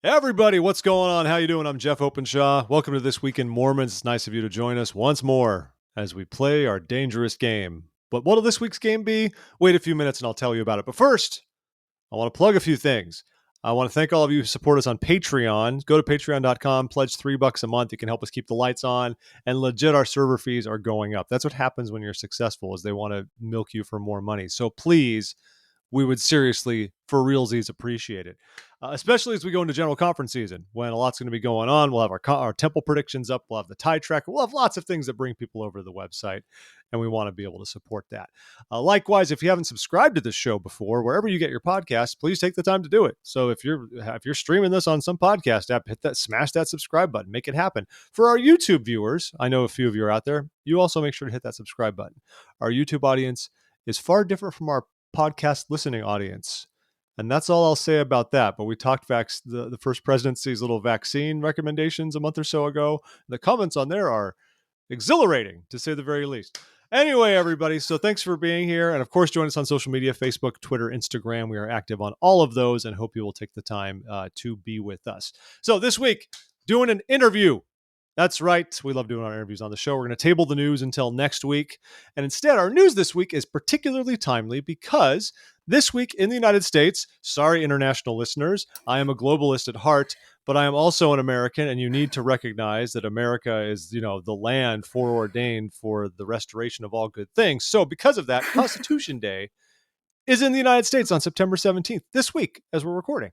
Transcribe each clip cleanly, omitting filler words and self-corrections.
Everybody, what's going on? How you doing? I'm Jeff Openshaw. Welcome to This Week in Mormons. It's nice of you to join us once more as we play our dangerous game. But what'll this week's game be? Wait a few minutes and I'll tell you about it. But first, I want to plug a few things. I want to thank all of you who support us on Patreon. Go to patreon.com, pledge $3 a month. You can help us keep the lights on. And legit, our server fees are going up. That's what happens when you're successful, is they want to milk you for more money. So please, we would seriously, for realsies, appreciate it. Especially as we go into general conference season, when a lot's going to be going on. We'll have our temple predictions up. We'll have the tide tracker. We'll have lots of things that bring people over to the website, and we want to be able to support that. Likewise, if you haven't subscribed to this show before, wherever you get your podcasts, please take the time to do it. So if you're streaming this on some podcast app, smash that subscribe button, make it happen. For our YouTube viewers, I know a few of you are out there. You also make sure to hit that subscribe button. Our YouTube audience is far different from our podcast listening audience. And that's all I'll say about that. But we talked the First Presidency's little vaccine recommendations a month or so ago. The comments on there are exhilarating, to say the very least. Anyway, everybody, so thanks for being here. And of course, join us on social media, Facebook, Twitter, Instagram. We are active on all of those and hope you will take the time to be with us. So this week, doing an interview. That's right. We love doing our interviews on the show. We're going to table the news until next week. And instead, our news this week is particularly timely because this week in the United States, sorry, international listeners, I am a globalist at heart, but I am also an American, and you need to recognize that America is, the land foreordained for the restoration of all good things. So because of that, Constitution Day is in the United States on September 17th, this week, as we're recording.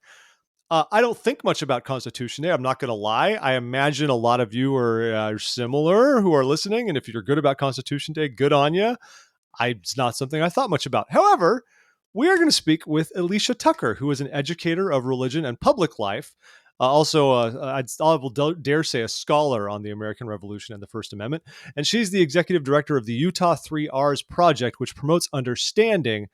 I don't think much about Constitution Day. I'm not going to lie. I imagine a lot of you are similar who are listening. And if you're good about Constitution Day, good on you. It's not something I thought much about. However, we are going to speak with Alicia Tucker, who is an educator of religion and public life. I will dare say a scholar on the American Revolution and the First Amendment. And she's the executive director of the Utah 3Rs Project, which promotes understanding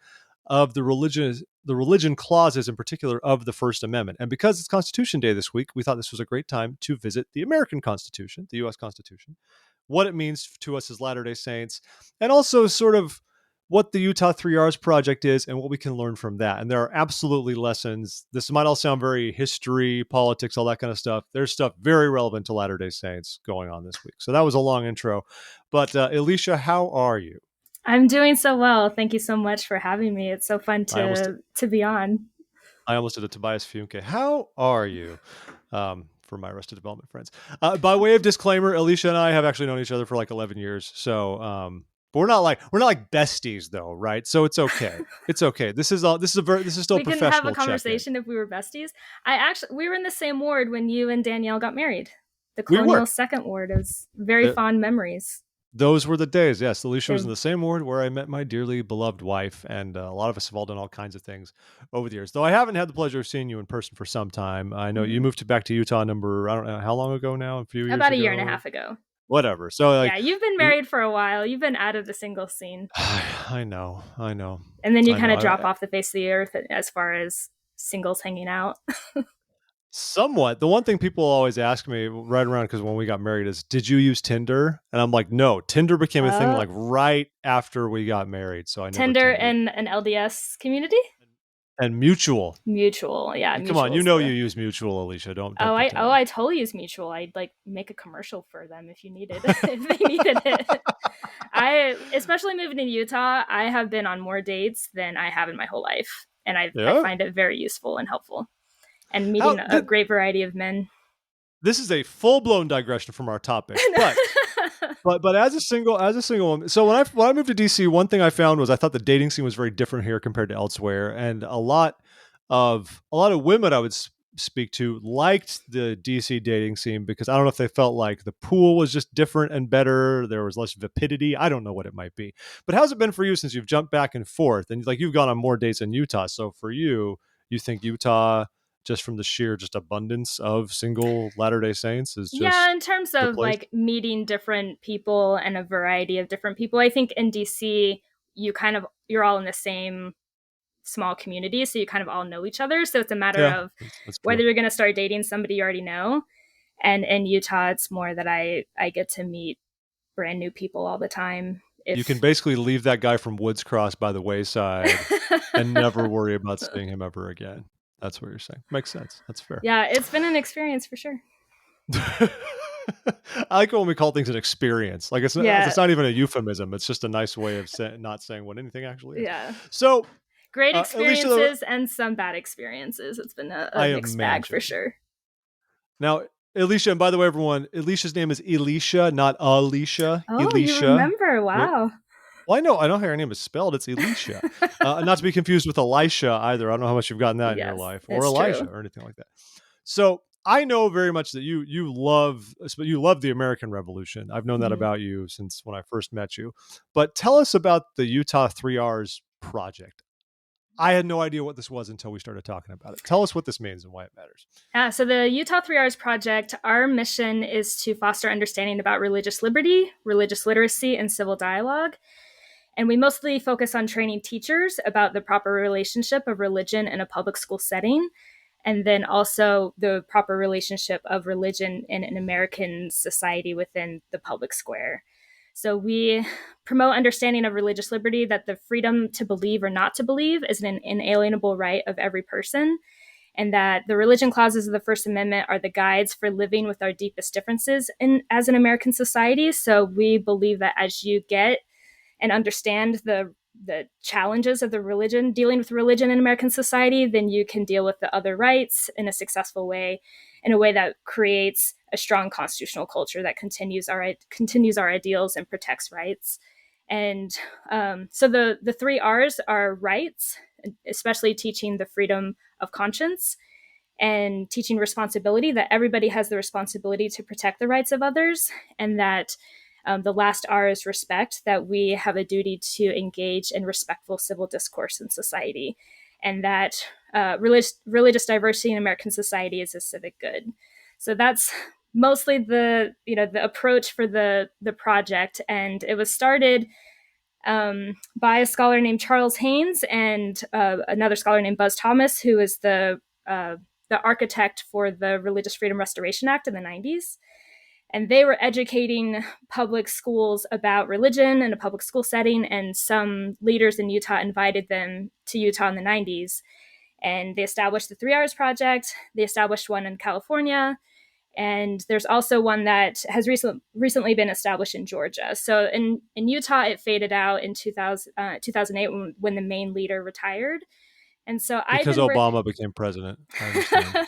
of the religion clauses in particular of the First Amendment. And because it's Constitution Day this week, we thought this was a great time to visit the American Constitution, the U.S. Constitution, what it means to us as Latter-day Saints, and also sort of what the Utah 3Rs Project is and what we can learn from that. And there are absolutely lessons. This might all sound very history, politics, all that kind of stuff. There's stuff very relevant to Latter-day Saints going on this week. So that was a long intro. But Alicia, how are you? I'm doing so well. Thank you so much for having me. It's so fun to be on. I almost did a Tobias Funke. How are you? For my Arrested Development friends. By way of disclaimer, Alicia and I have actually known each other for like 11 years. So, but we're not like besties though, right? So it's okay. It's okay. This is still professional. We couldn't have a conversation if we were besties. We were in the same ward when you and Danielle got married. The Colonial Second Ward. It was very fond memories. Those were the days. Yes, Alicia was in the same ward where I met my dearly beloved wife, and a lot of us have all done all kinds of things over the years. Though I haven't had the pleasure of seeing you in person for some time. I know you moved back to Utah I don't know how long ago now, a few years about ago? A year and a half ago. Whatever. So yeah, you've been married for a while. You've been out of the single scene. I know. And then you kind of drop off the face of the earth as far as singles hanging out. Somewhat. The one thing people always ask me right around, because when we got married, is, did you use Tinder? And I'm like, no. Tinder became a thing like right after we got married. So I never Tinder and an LDS community? And Mutual. Mutual, yeah. Come on, you use Mutual, Alicia. Don't I totally use Mutual. I'd like make a commercial for them if they needed it. I, especially moving to Utah, I have been on more dates than I have in my whole life. And I find it very useful and helpful. And meeting a great variety of men. This is a full-blown digression from our topic, but as a single woman. So when I moved to DC, one thing I found was I thought the dating scene was very different here compared to elsewhere, and a lot of women I would speak to liked the DC dating scene because I don't know if they felt like the pool was just different and better. There was less vapidity. I don't know what it might be. But how's it been for you since you've jumped back and forth and like you've gone on more dates in Utah? So for you think Utah, just from the sheer abundance of single Latter-day Saints, is just in terms of like meeting different people and a variety of different people. I think in DC you're all in the same small community, so you kind of all know each other. So it's a matter of whether you're going to start dating somebody you already know. And in Utah, it's more that I get to meet brand new people all the time. You can basically leave that guy from Woods Cross by the wayside and never worry about seeing him ever again. That's what you're saying. Makes sense. That's fair. Yeah, it's been an experience for sure. I like it when we call things an experience. Like it's Yeah. not even a euphemism. It's just a nice way of not saying what anything actually is. Yeah. So Great Alicia, experiences and some bad experiences. It's been a mixed bag for sure. Now, Alicia, and by the way, everyone, Alicia's name is Eleesha, not Alicia. Oh, Eleesha. you remember? Wow. Well, I know how her name is spelled. It's Eleesha. Not to be confused with Elisha either. I don't know how much you've gotten that in your life, or Elijah, or anything like that. So I know very much that you love the American Revolution. I've known that about you since when I first met you. But tell us about the Utah 3 R's project. I had no idea what this was until we started talking about it. Tell us what this means and why it matters. So the Utah 3 R's project, our mission is to foster understanding about religious liberty, religious literacy, and civil dialogue. And we mostly focus on training teachers about the proper relationship of religion in a public school setting, and then also the proper relationship of religion in an American society within the public square. So we promote understanding of religious liberty, that the freedom to believe or not to believe is an inalienable right of every person, and that the religion clauses of the First Amendment are the guides for living with our deepest differences as an American society. So we believe that as you get and understand the challenges of dealing with religion in American society, then you can deal with the other rights in a successful way, in a way that creates a strong constitutional culture that continues our ideals and protects rights. And so the 3 R's are rights, especially teaching the freedom of conscience, and teaching responsibility, that everybody has the responsibility to protect the rights of others, and that the last R is respect, that we have a duty to engage in respectful civil discourse in society, and that religious diversity in American society is a civic good. So that's mostly the approach for the project, and it was started by a scholar named Charles Haynes and another scholar named Buzz Thomas, who is the architect for the Religious Freedom Restoration Act in the 90s. And they were educating public schools about religion in a public school setting, and some leaders in Utah invited them to Utah in the 90s. And they established the 3 R's Project. They established one in California. And there's also one that has recently been established in Georgia. So in Utah, it faded out in 2008 when the main leader retired. And so because Obama became president. I understand.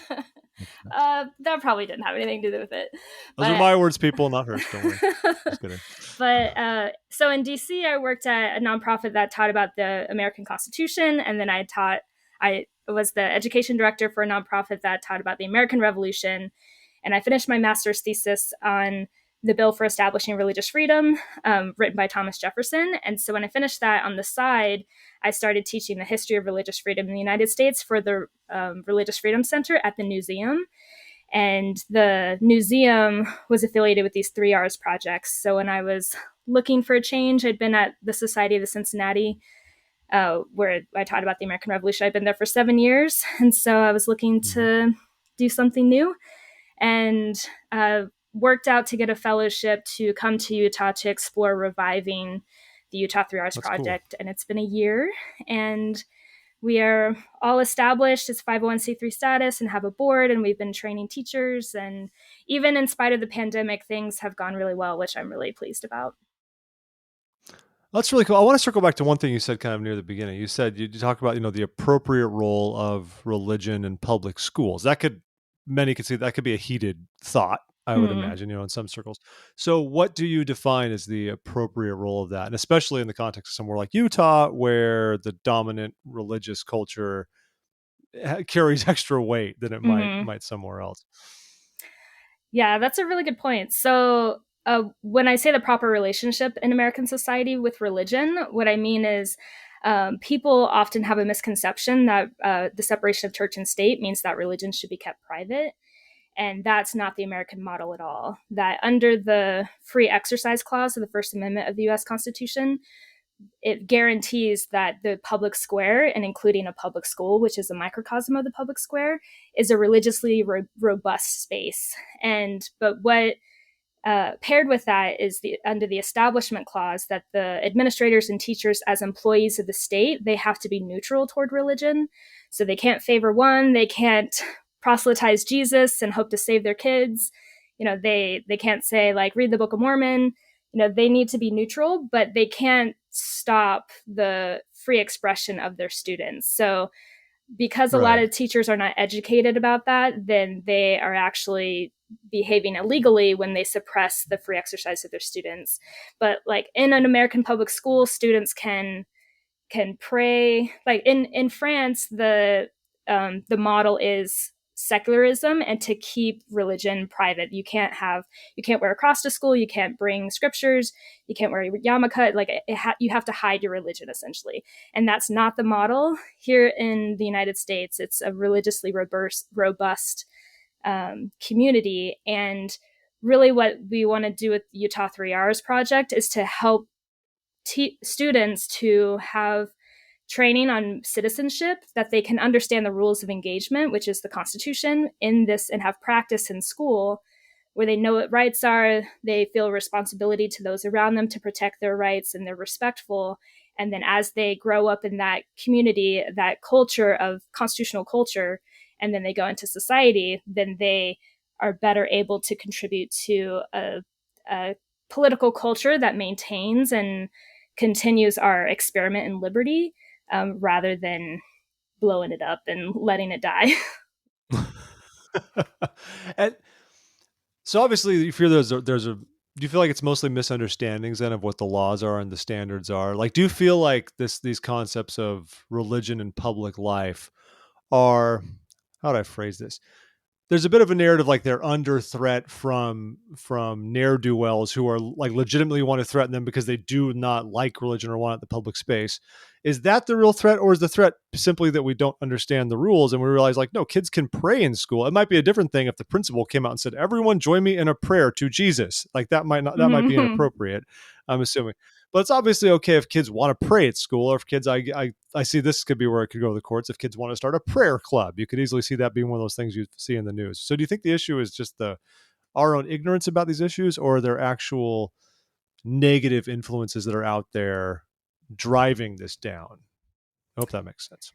That probably didn't have anything to do with it. Those are my words, people, not hers. Don't worry. Just kidding. But so in DC, I worked at a nonprofit that taught about the American Constitution, and then I was the education director for a nonprofit that taught about the American Revolution, and I finished my master's thesis on the Bill for Establishing Religious Freedom, written by Thomas Jefferson. And so when I finished that, on the side, I started teaching the history of religious freedom in the United States for the Religious Freedom Center at the Newseum. And the Newseum was affiliated with these 3 R's projects. So when I was looking for a change, I'd been at the Society of the Cincinnati, where I taught about the American Revolution. I'd been there for 7 years. And so I was looking to do something new, and worked out to get a fellowship to come to Utah to explore reviving the Utah 3 R's project. Cool. And it's been a year, and we are all established as 501c3 status and have a board, and we've been training teachers. And even in spite of the pandemic, things have gone really well, which I'm really pleased about. That's really cool. I want to circle back to one thing you said kind of near the beginning. You said you talk about, the appropriate role of religion in public schools. Many could see that could be a heated thought, I would imagine, in some circles. So what do you define as the appropriate role of that? And especially in the context of somewhere like Utah, where the dominant religious culture carries extra weight than it might somewhere else. Yeah, that's a really good point. So when I say the proper relationship in American society with religion, what I mean is people often have a misconception that the separation of church and state means that religion should be kept private. And that's not the American model at all. That under the free exercise clause of the First Amendment of the U.S. Constitution, it guarantees that the public square, and including a public school, which is a microcosm of the public square, is a religiously robust space. But what paired with that is under the Establishment Clause, that the administrators and teachers as employees of the state, they have to be neutral toward religion. So they can't favor one, they can't proselytize Jesus and hope to save their kids. They can't say, like, read the Book of Mormon. They need to be neutral, but they can't stop the free expression of their students. So because a lot of teachers are not educated about that, then they are actually behaving illegally when they suppress the free exercise of their students. But like in an American public school, students can pray. Like in France, the model is secularism and to keep religion private. You can't wear a cross to school, you can't bring scriptures, you can't wear a yarmulke. Like you have to hide your religion essentially. And that's not the model here in the United States. It's a religiously robust community. And really what we want to do with Utah 3Rs project is to help students to have training on citizenship, that they can understand the rules of engagement, which is the Constitution, in this, and have practice in school where they know what rights are, they feel responsibility to those around them to protect their rights, and they're respectful. And then as they grow up in that community, that culture of constitutional culture, and then they go into society, then they are better able to contribute to a political culture that maintains and continues our experiment in liberty, rather than blowing it up and letting it die. And so obviously you feel do you feel like it's mostly misunderstandings then of what the laws are and the standards are? Like, do you feel like these concepts of religion and public life are, how do I phrase this? There's a bit of a narrative like they're under threat from ne'er-do-wells who are like legitimately want to threaten them because they do not like religion or want it in the public space. Is that the real threat, or is the threat simply that we don't understand the rules and we realize, like, no, kids can pray in school? It might be a different thing if the principal came out and said, everyone join me in a prayer to Jesus. Like that might be inappropriate, I'm assuming. But it's obviously okay if kids want to pray at school, or if kids, I see this could be where it could go to the courts. If kids want to start a prayer club, you could easily see that being one of those things you see in the news. So do you think the issue is just our own ignorance about these issues, or are there actual negative influences that are out there driving this down? I hope that makes sense.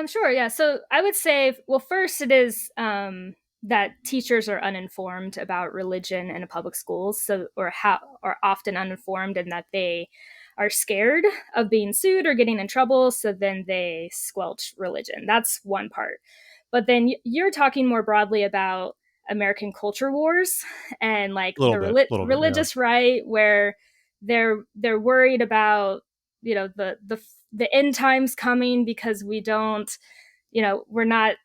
Sure. Yeah. So I would say, well, first it is that teachers are uninformed about religion in a public schools, or are often uninformed, and that they are scared of being sued or getting in trouble. So then they squelch religion. That's one part. But then you're talking more broadly about American culture wars and like the religious right, where they're worried about the end times coming because we don't, we're not,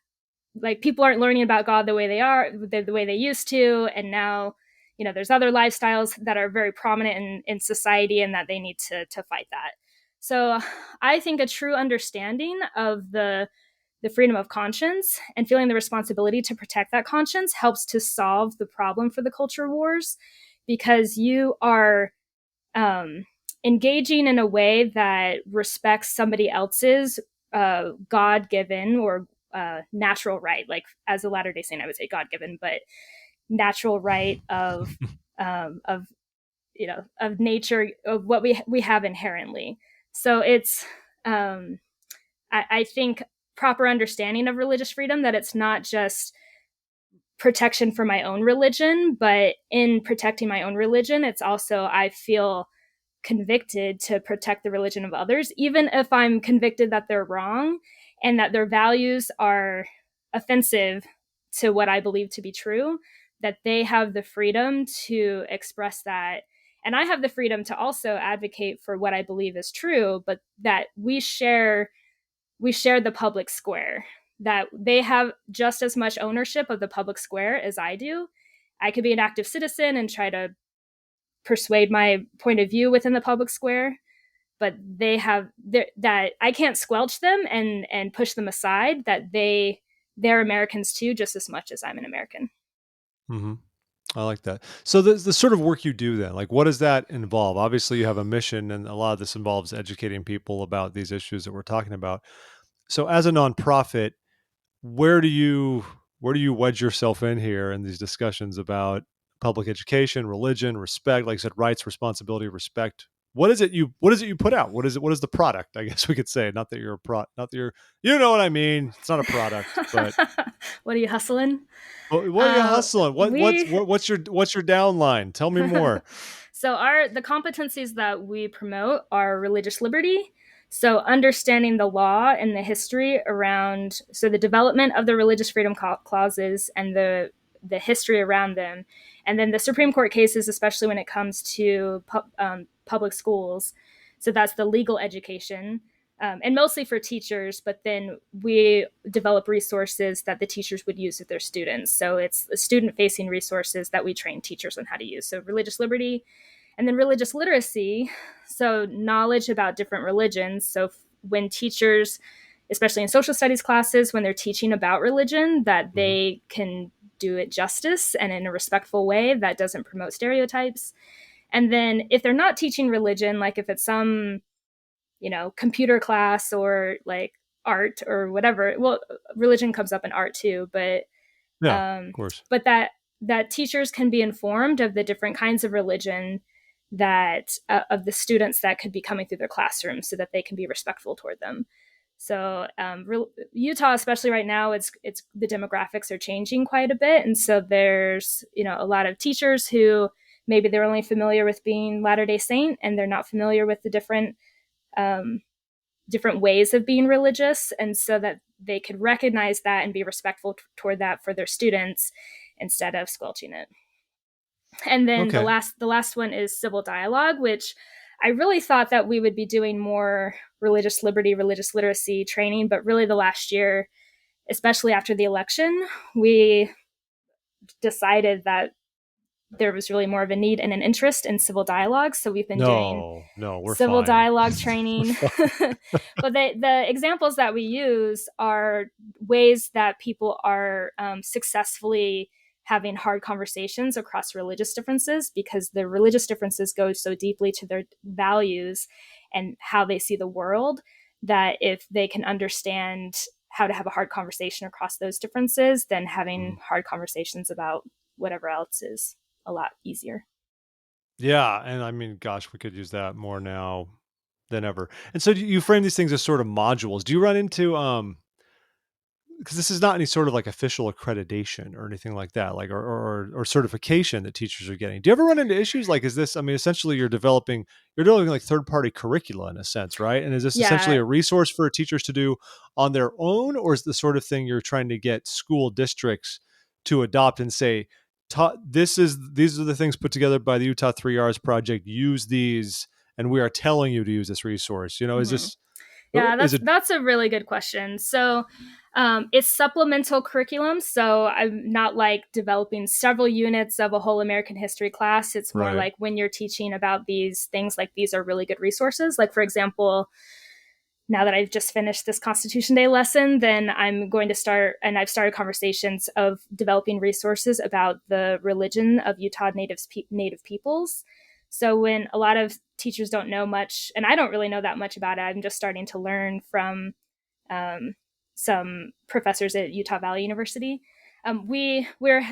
like, people aren't learning about God the way the way they used to. And now, there's other lifestyles that are very prominent in society, and that they need to fight that. So I think a true understanding of the freedom of conscience and feeling the responsibility to protect that conscience helps to solve the problem for the culture wars, because you are engaging in a way that respects somebody else's God-given or natural right. Like, as a Latter-day Saint, I would say God-given, but natural right of of nature, of what we have inherently. So it's I think proper understanding of religious freedom, that it's not just protection for my own religion, but in protecting my own religion, it's also, I feel convicted to protect the religion of others, even if I'm convicted that they're wrong and that their values are offensive to what I believe to be true, that they have the freedom to express that. And I have the freedom to also advocate for what I believe is true, but that we share the public square, that they have just as much ownership of the public square as I do. I could be an active citizen and try to persuade my point of view within the public square, but they have that I can't squelch them and push them aside, that they're Americans too, just as much as I'm an American. Mm-hmm. I like that. So the sort of work you do then, like, what does that involve? Obviously you have a mission, and a lot of this involves educating people about these issues that we're talking about. So as a nonprofit, where do you wedge yourself in here in these discussions about public education, religion, respect, like I said, rights, responsibility, respect what is it you put out? What is the product? I guess we could say, not that you're not that you're, you know what I mean. It's not a product, but What are you hustling? what are you hustling? We What's your downline? Tell me more. So the competencies that we promote are religious liberty. So understanding the law and the history around, so the development of the religious freedom clauses and the history around them, and then the Supreme Court cases, especially when it comes to public schools. So that's the legal education, and mostly for teachers, but then we develop resources that the teachers would use with their students. So it's student-facing resources that we train teachers on how to use. So religious liberty, and then religious literacy, so knowledge about different religions. So when teachers, especially in social studies classes, when they're teaching about religion, that they can do it justice and in a respectful way that doesn't promote stereotypes. And then if they're not teaching religion, like if it's some, computer class or like art or whatever, well, religion comes up in art too, but Yeah, of course. but that teachers can be informed of the different kinds of religion that of the students that could be coming through their classroom, so that they can be respectful toward them. So Utah, especially right now, it's the demographics are changing quite a bit, and so there's a lot of teachers who maybe they're only familiar with being Latter-day Saint, and they're not familiar with the different ways of being religious, and so that they could recognize that and be respectful toward that for their students instead of squelching it. And then the last one is civil dialogue, which I really thought that we would be doing more religious liberty, religious literacy training, but really the last year, especially after the election, we decided that there was really more of a need and an interest in civil dialogue. So we've been doing civil dialogue training. But the examples that we use are ways that people are successfully having hard conversations across religious differences, because the religious differences go so deeply to their values and how they see the world, that if they can understand how to have a hard conversation across those differences, then having hard conversations about whatever else is a lot easier. Yeah, and I mean, gosh, we could use that more now than ever. And so you frame these things as sort of modules. Do you run into because this is not any sort of like official accreditation or anything like that, like or certification that teachers are getting. Do you ever run into issues like, is this? I mean, essentially, you're developing like third-party curricula in a sense, right? And is this essentially a resource for teachers to do on their own, or is the sort of thing you're trying to get school districts to adopt and say, these are the things put together by the Utah 3Rs project. Use these, and we are telling you to use this resource. Is this? Yeah, that's a really good question. So it's supplemental curriculum. So I'm not like developing several units of a whole American history class. It's more like when you're teaching about these things, like these are really good resources. Like, for example, now that I've just finished this Constitution Day lesson, then I'm going to start, and I've started conversations of developing resources about the religion of Utah Native peoples. So when a lot of teachers don't know much, and I don't really know that much about it, I'm just starting to learn from some professors at Utah Valley University. We're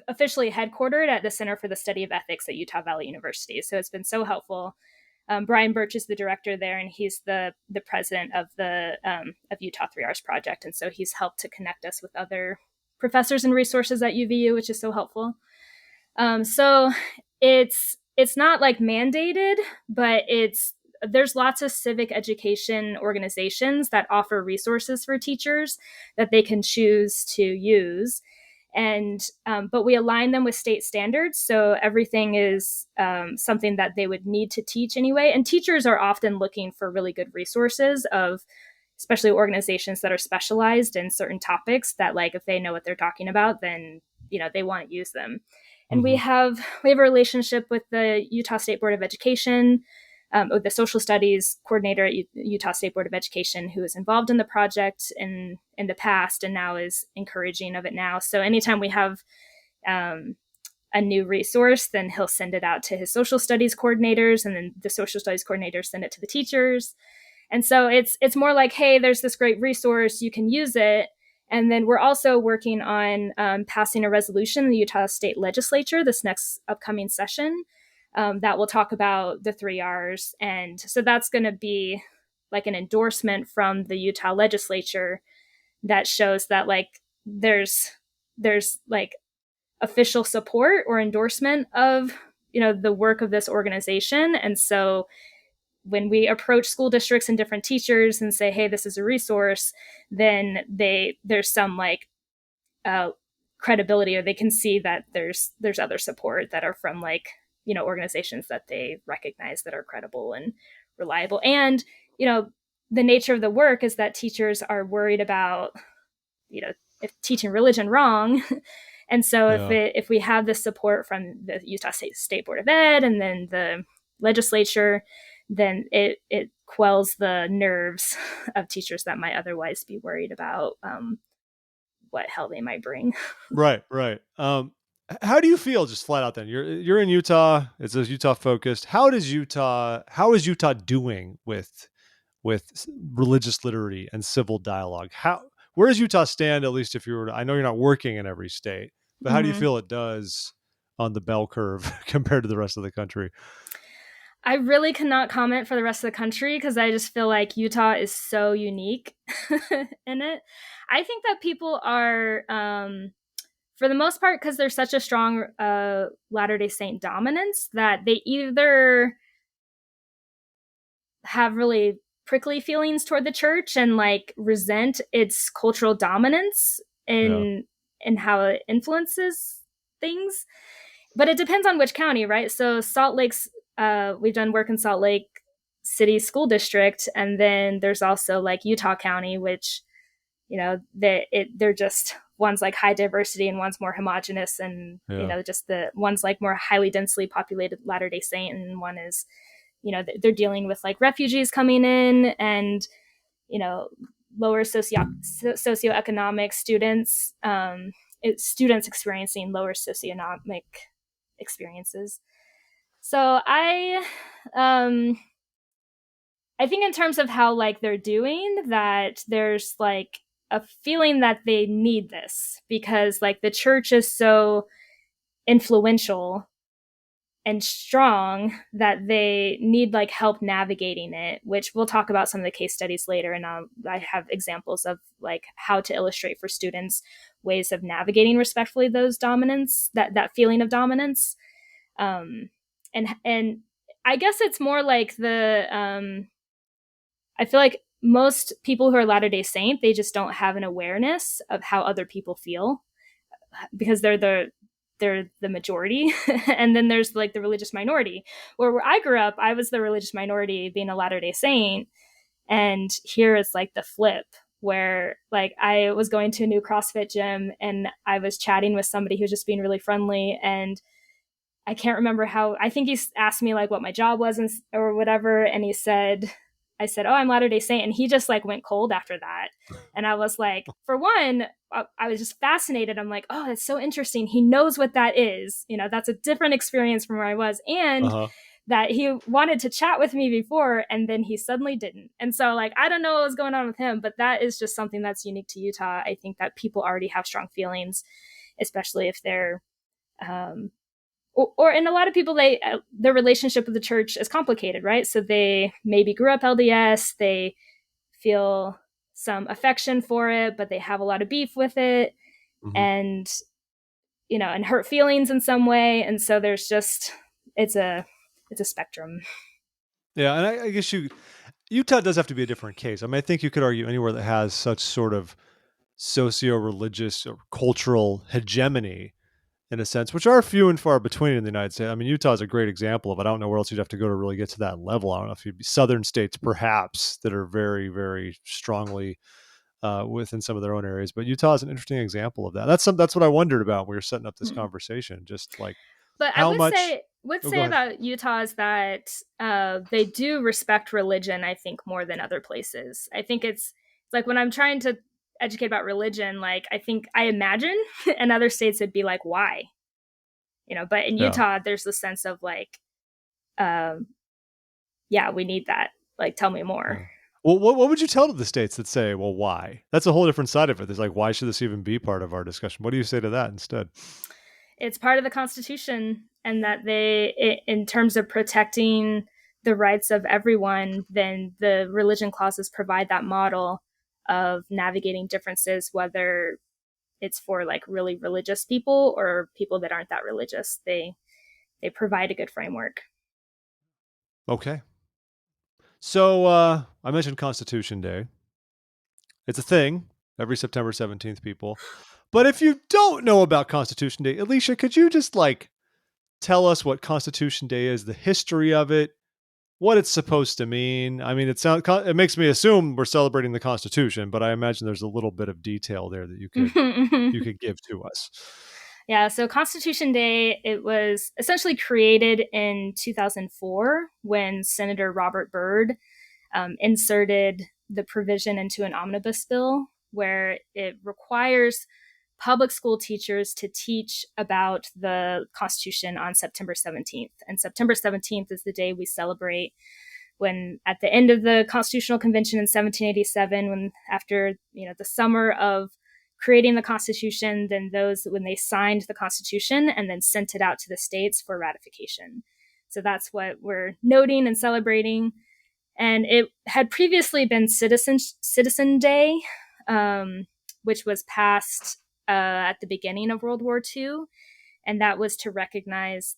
officially headquartered at the Center for the Study of Ethics at Utah Valley University. So it's been so helpful. Brian Birch is the director there, and he's the president of the of Utah 3Rs project, and so he's helped to connect us with other professors and resources at UVU, which is so helpful. So it's not like mandated, but there's lots of civic education organizations that offer resources for teachers that they can choose to use. And but we align them with state standards, so everything is something that they would need to teach anyway. And teachers are often looking for really good resources of, especially organizations that are specialized in certain topics, that like if they know what they're talking about, then they want to use them. And we have a relationship with the Utah State Board of Education, with the social studies coordinator at Utah State Board of Education, who was involved in the project in the past and now is encouraging of it now. So anytime we have a new resource, then he'll send it out to his social studies coordinators, and then the social studies coordinators send it to the teachers. And so it's more like, hey, there's this great resource, you can use it. And then we're also working on passing a resolution in the Utah State Legislature this next upcoming session, that will talk about the 3 Rs. And so that's going to be like an endorsement from the Utah legislature that shows that like there's like official support or endorsement of the work of this organization. And so when we approach school districts and different teachers and say, hey, this is a resource, then there's some like credibility, or they can see that there's other support that are from like organizations that they recognize that are credible and reliable. And the nature of the work is that teachers are worried about if teaching religion wrong. And so if we have this support from the Utah State Board of Ed and then the legislature, then it quells the nerves of teachers that might otherwise be worried about what hell they might bring. Right. How do you feel, just flat out then? You're in Utah. It's Utah focused. How is Utah doing with religious liberty and civil dialogue? Where does Utah stand, at least if you were I know you're not working in every state, but how do you feel it does on the bell curve compared to the rest of the country? I really cannot comment for the rest of the country because I just feel like Utah is so unique in it. I think that people are, for the most part, because there's such a strong Latter-day Saint dominance, that they either have really prickly feelings toward the church and like resent its cultural dominance in how it influences things. But it depends on which county, right? So Salt Lake's, we've done work in Salt Lake City School District, and then there's also like Utah County, which they're just, one's like high diversity and one's more homogenous, and just the one's like more highly densely populated Latter-day Saint, and one is they're dealing with like refugees coming in and lower socioeconomic students, students experiencing lower socioeconomic experiences. So I think in terms of how like they're doing, that there's like a feeling that they need this because like the church is so influential and strong that they need like help navigating it, which we'll talk about some of the case studies later. And I have examples of like how to illustrate for students ways of navigating respectfully those dominance, that feeling of dominance. And I guess it's more like I feel like most people who are Latter-day Saint, they just don't have an awareness of how other people feel because they're the majority. And then there's like the religious minority, where I grew up, I was the religious minority being a Latter-day Saint. And here it's like the flip, where like I was going to a new CrossFit gym and I was chatting with somebody who was just being really friendly, and I can't remember how, I think he asked me like what my job was or whatever. And I said, oh, I'm Latter-day Saint. And he just like went cold after that. And I was like, for one, I was just fascinated. I'm like, oh, that's so interesting. He knows what that is. That's a different experience from where I was. And that he wanted to chat with me before, and then he suddenly didn't. And so like, I don't know what was going on with him, but that is just something that's unique to Utah. I think that people already have strong feelings, especially if they're, and a lot of people, their relationship with the church is complicated, right? So they maybe grew up LDS, they feel some affection for it, but they have a lot of beef with it, and and hurt feelings in some way. And so there's just it's a spectrum. Yeah, and I guess Utah does have to be a different case. I mean, I think you could argue anywhere that has such sort of socio-religious or cultural hegemony, in a sense, which are few and far between in the United States. I mean, Utah is a great example of it. I don't know where else you'd have to go to really get to that level. I don't know if you'd be southern states, perhaps, that are very, very strongly within some of their own areas. But Utah is an interesting example of that. That's what I wondered about when we were setting up this conversation. Just like, but I would say about Utah is that they do respect religion, I think, more than other places. I think it's like when I'm trying to educate about religion, like I imagine in other states it'd be like, why? But in Utah there's the sense of like, we need that. Like, tell me more. Well, what would you tell to the states that say, well, why? That's a whole different side of it. There's like, why should this even be part of our discussion? What do you say to that instead? It's part of the Constitution, and that in terms of protecting the rights of everyone, then the religion clauses provide that model of navigating differences, whether it's for like really religious people or people that aren't that religious. They provide a good framework. Okay. So I mentioned Constitution Day. It's a thing every September 17th, people. But if you don't know about Constitution Day, Alicia, could you just like tell us what Constitution Day is, the history of it, what it's supposed to mean? I mean, it makes me assume we're celebrating the Constitution, but I imagine there's a little bit of detail there that you could give to us. Yeah, so Constitution Day, it was essentially created in 2004 when Senator Robert Byrd inserted the provision into an omnibus bill where it requires public school teachers to teach about the Constitution on September 17th. And September 17th is the day we celebrate when, at the end of the Constitutional Convention in 1787, when after the summer of creating the Constitution, then when they signed the Constitution and then sent it out to the states for ratification. So that's what we're noting and celebrating. And it had previously been Citizen Day, which was passed at the beginning of World War II, and that was to recognize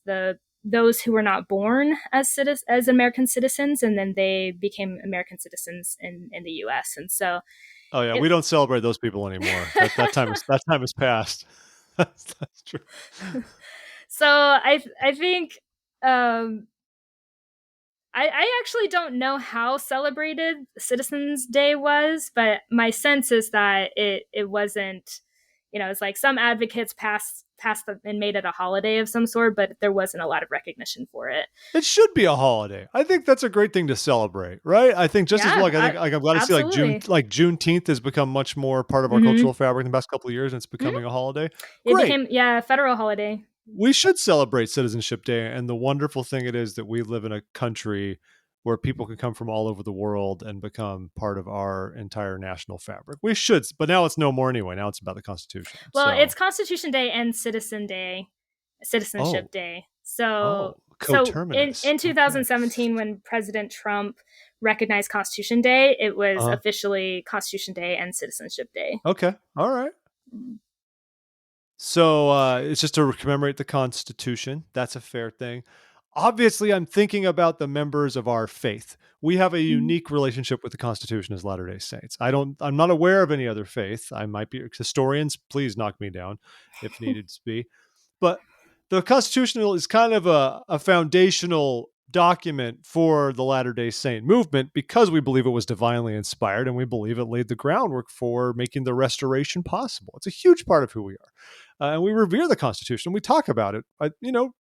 those who were not born as American citizens, and then they became American citizens in the U.S. And so, oh yeah, we don't celebrate those people anymore. That time is past. That's true. So I think. I actually don't know how celebrated Citizens Day was, but my sense is that it wasn't, it's like some advocates passed and made it a holiday of some sort, but there wasn't a lot of recognition for it. It should be a holiday. I think that's a great thing to celebrate, right? I think just as well, I'm glad to see Juneteenth has become much more part of our cultural fabric in the past couple of years, and it's becoming a holiday. It became a federal holiday. We should celebrate Citizenship Day and the wonderful thing it is that we live in a country where people can come from all over the world and become part of our entire national fabric. We should, but now it's no more anyway. Now it's about the Constitution. Well, it's Constitution Day and Citizenship Day. So in 2017, when President Trump recognized Constitution Day, it was officially Constitution Day and Citizenship Day. Okay. All right. So it's just to commemorate the Constitution. That's a fair thing. Obviously, I'm thinking about the members of our faith. We have a unique relationship with the Constitution as Latter-day Saints. I'm not aware of any other faith. I might be historians. Please knock me down if needed to be. But the Constitution is kind of a foundational document for the Latter-day Saint movement because we believe it was divinely inspired and we believe it laid the groundwork for making the restoration possible. It's a huge part of who we are. And we revere the Constitution. We talk about it,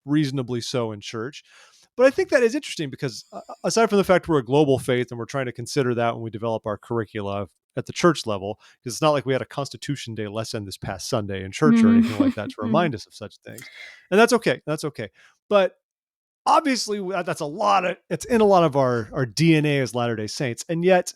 reasonably so in church. But I think that is interesting because aside from the fact we're a global faith and we're trying to consider that when we develop our curricula at the church level, because it's not like we had a Constitution Day lesson this past Sunday in church or anything like that to remind us of such things. And that's okay. That's okay. But obviously, it's in a lot of our DNA as Latter-day Saints. And yet,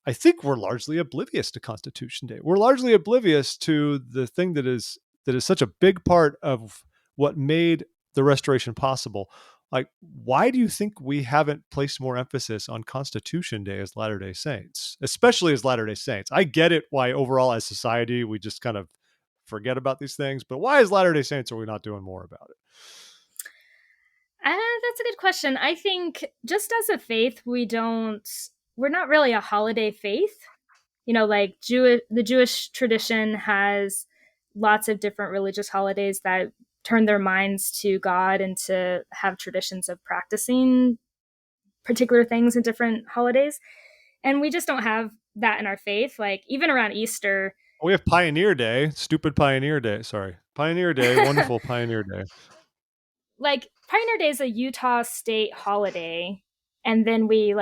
I think we're largely oblivious to Constitution Day. We're largely oblivious to the thing that is such a big part of what made the restoration possible. Like, why do you think we haven't placed more emphasis on Constitution Day as Latter-day Saints, especially as Latter-day Saints? I get it why overall as society we just kind of forget about these things, but why as Latter-day Saints are we not doing more about it? That's a good question. I think just as a faith, we're not really a holiday faith. Like the Jewish tradition has lots of different religious holidays that turn their minds to God and to have traditions of practicing particular things in different holidays. And we just don't have that in our faith. Like even around Easter. We have Pioneer Day, stupid Pioneer Day. Sorry. Pioneer Day, wonderful Pioneer Day. Like Pioneer Day is a Utah state holiday. And then we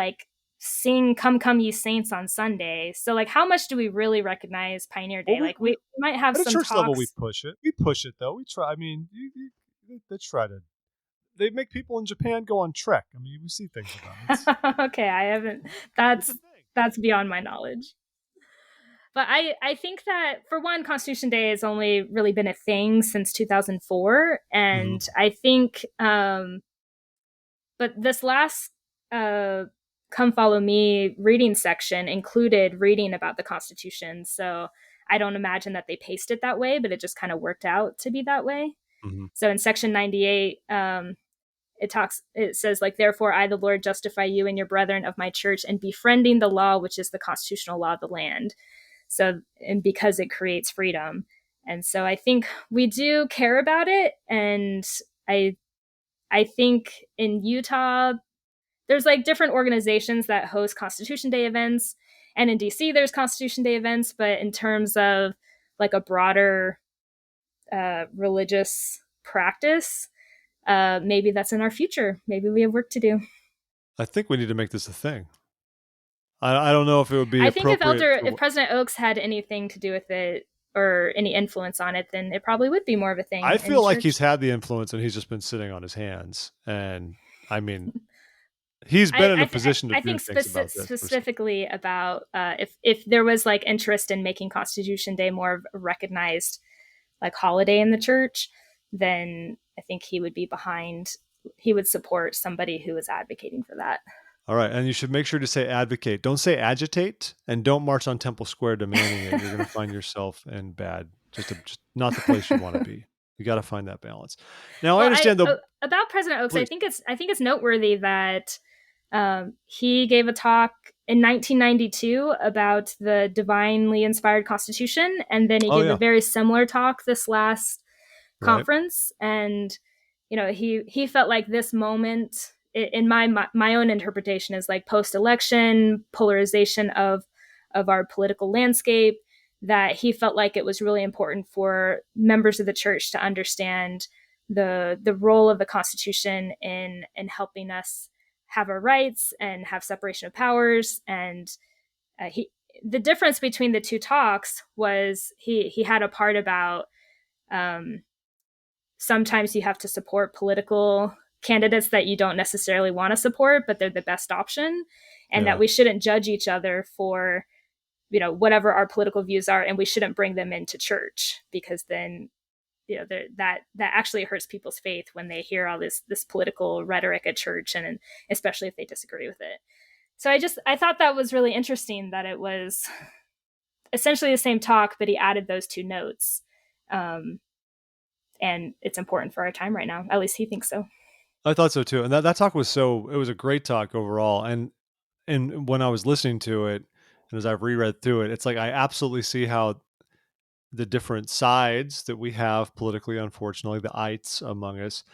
sing Come Come Ye Saints on Sunday. So how much do we really recognize Pioneer Day? Well, we might have some church talks. Level we push it though. We try. I mean, they try to. They make people in Japan go on trek. I mean, we see things about it. Okay, I haven't. That's beyond my knowledge. But I think that, for one, Constitution Day has only really been a thing since 2004. And I think, but this last Come Follow Me reading section included reading about the Constitution. So I don't imagine that they paced it that way, but it just kind of worked out to be that way. So in section 98, it says, like, therefore I, the Lord, justify you and your brethren of my church in befriending the law, which is the constitutional law of the land. So, and because it creates freedom. And so I think we do care about it. And I think in Utah, there's like different organizations that host Constitution Day events. And in DC, there's Constitution Day events. But in terms of like a broader religious practice, maybe that's in our future. Maybe we have work to do. I think we need to make this a thing. I don't know if it would be. I think if President Oaks had anything to do with it or any influence on it, then it probably would be more of a thing. I feel like he's had the influence and he's just been sitting on his hands. And I mean, he's been in a position to do things about this. Specifically about if there was like interest in making Constitution Day more of a recognized like holiday in the church, then I think he would be behind. He would support somebody who is advocating for that. All right. And you should make sure to say advocate. Don't say agitate, and don't march on Temple Square demanding it. You're going to find yourself in bad, just not the place you want to be. You got to find that balance. Now, I understand about President Oaks. Please. I think it's noteworthy that he gave a talk in 1992 about the divinely inspired Constitution. And then he gave a very similar talk this last conference. And, you know, he felt like this moment, in my own interpretation, is like post-election polarization of our political landscape, that he felt like it was really important for members of the church to understand the role of the Constitution in helping us have our rights and have separation of powers. And the difference between the two talks was he had a part about sometimes you have to support political candidates that you don't necessarily want to support, but they're the best option, and that we shouldn't judge each other for, you know, whatever our political views are, and we shouldn't bring them into church, because then, you know, that actually hurts people's faith when they hear all this political rhetoric at church, and especially if they disagree with it. So I thought that was really interesting, that it was essentially the same talk, but he added those two notes. And it's important for our time right now. At least he thinks so. I thought so too. And that talk was it was a great talk overall. And when I was listening to it, and as I've reread through it, it's like, I absolutely see how the different sides that we have politically, unfortunately, the ites among us,